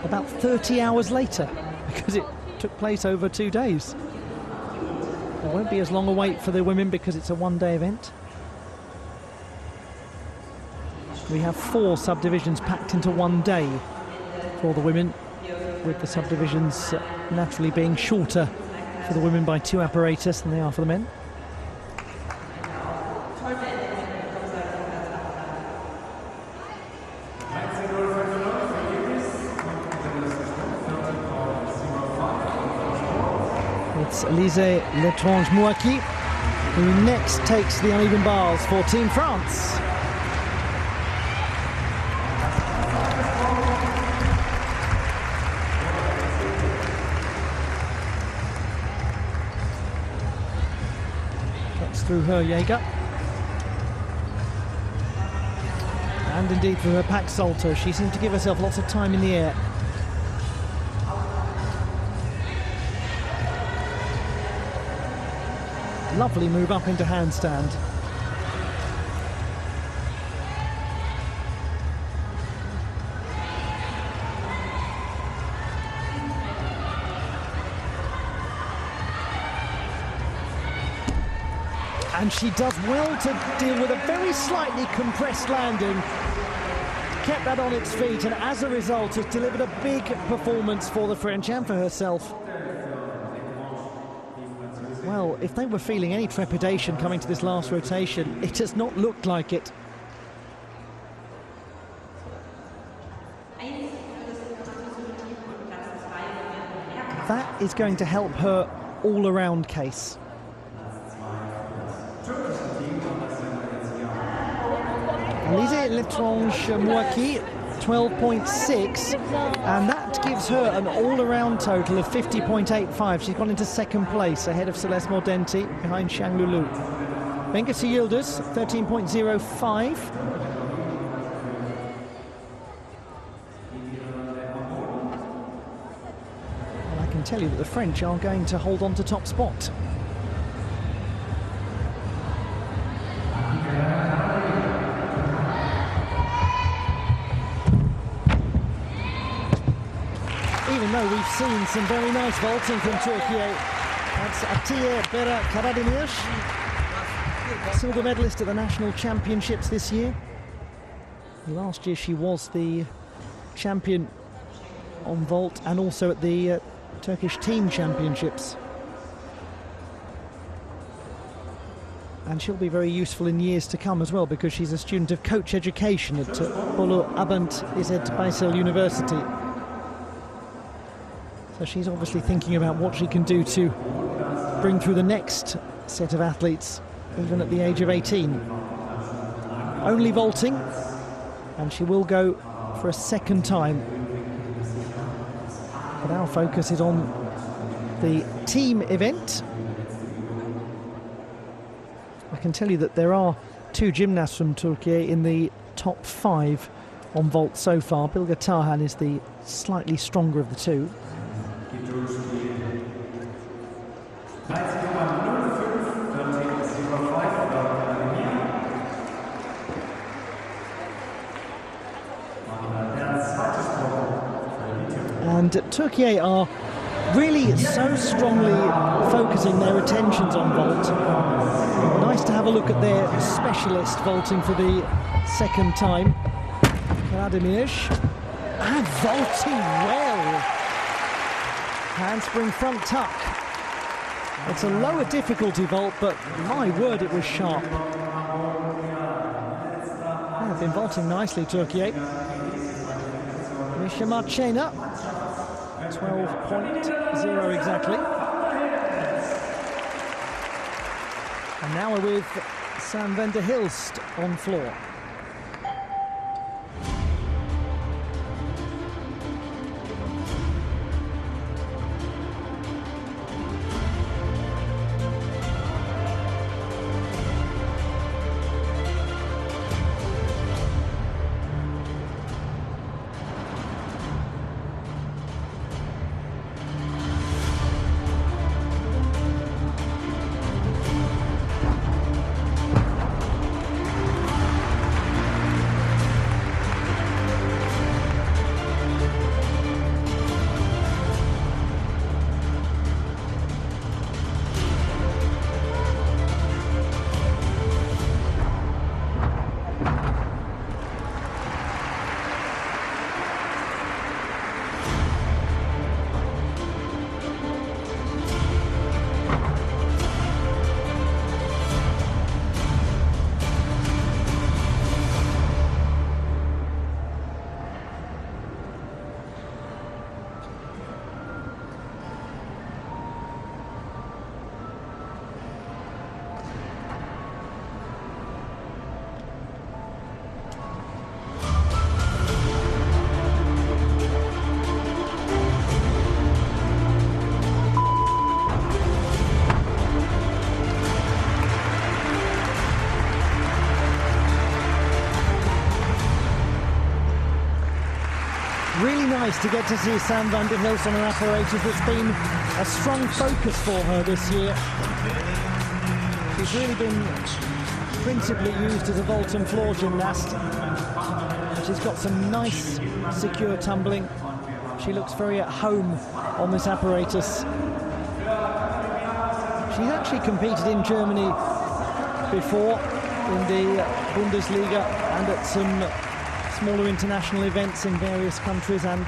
Speaker 1: about 30 hours later because it took place over 2 days. There won't be as long a wait for the women because it's a one-day event. We have 4 subdivisions packed into one day for the women, with the subdivisions naturally being shorter for the women by 2 apparatus than they are for the men. It's Elise Letrange-Mouaki who next takes the uneven bars for Team France. Gets through her Jaeger. And indeed through her pack salto. She seems to give herself lots of time in the air. Lovely move up into handstand. And she does well to deal with a very slightly compressed landing. Kept that on its feet, and as a result has delivered a big performance for the French and for herself. Well, if they were feeling any trepidation coming to this last rotation, it has not looked like it. That is going to help her all-around case. Elise Letrange-Mouaki, 12.6, and that gives her an all-around total of 50.85. She's gone into second place ahead of Celeste Mordenti, behind Xiang Lulu. Bengüsü Yıldız, 13.05. And I can tell you that the French are going to hold on to top spot. Even though we've seen some very nice vaulting from Turkey. That's Atiye Bera Karademir, silver medalist at the national championships this year. Last year she was the champion on vault and also at the Turkish team championships. And she'll be very useful in years to come as well, because she's a student of coach education at Bolu Abant İzzet Baysal University. So she's obviously thinking about what she can do to bring through the next set of athletes, even at the age of 18. Only vaulting, and she will go for a second time. But our focus is on the team event. I can tell you that there are 2 gymnasts from Turkey in the top 5 on vault so far. Bilge Tarhan is the slightly stronger of the 2. And Turkey are really so strongly focusing their attentions on vault. Nice to have a look at their specialist vaulting for the second time. Vladimir, and vaulting well. Handspring front tuck. It's a lower difficulty vault, but my word, it was sharp. They've been vaulting nicely, Turkey. Misha Marchena, 12.0 exactly. And now we're with Sam van der Hilst on floor. Really nice to get to see Sam van der Hilst on an apparatus that's been a strong focus for her this year. She's really been principally used as a vault and floor gymnast. She's got some nice secure tumbling. She looks very at home on this apparatus. She's actually competed in Germany before in the Bundesliga and at some smaller international events in various countries, and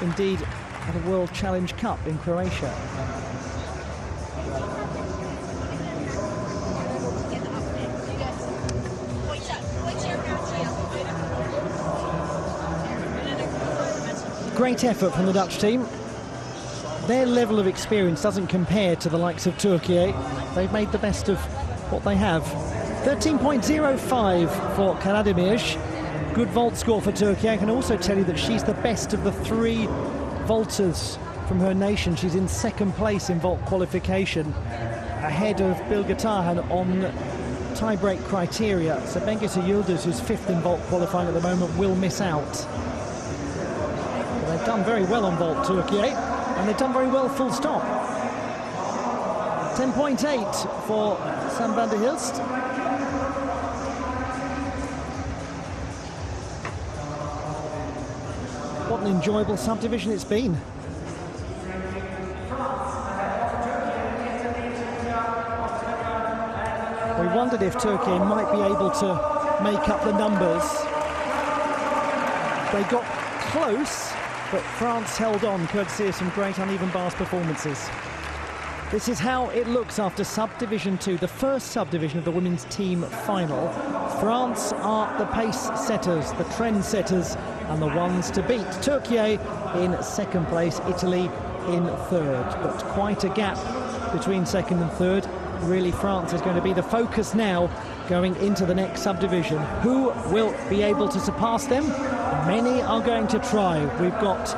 Speaker 1: indeed at a World Challenge Cup in Croatia. Great effort from the Dutch team. Their level of experience doesn't compare to the likes of Turkey. They've made the best of what they have. 13.05 for Karademir's. Good vault score for Turkey. I can also tell you that she's the best of the 3 vaulters from her nation. She's in second place in vault qualification, ahead of Bilge Tarhan on tie-break criteria. So Bengüsü Yıldız, who's 5th in vault qualifying at the moment, will miss out. But they've done very well on vault, Turkey, and they've done very well full stop. 10.8 for Sam van der Hilst. What an enjoyable subdivision it's been. We wondered if Turkey might be able to make up the numbers. They got close, but France held on courtesy of some great uneven bars performances. This is how it looks after Subdivision 2, the first subdivision of the women's team final. France are the pace setters, the trend setters, and the ones to beat. Turkey in second place, Italy in third. But quite a gap between second and third. really France is going to be the focus now going into the next subdivision. Who will be able to surpass them? Many are going to try. We've got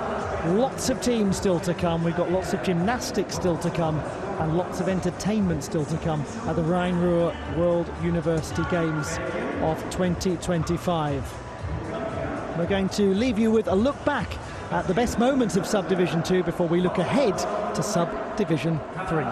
Speaker 1: lots of teams still to come. We've got lots of gymnastics still to come, and lots of entertainment still to come at the Rhine-Ruhr World University Games of 2025. We're going to leave you with a look back at the best moments of Subdivision 2 before we look ahead to Subdivision 3.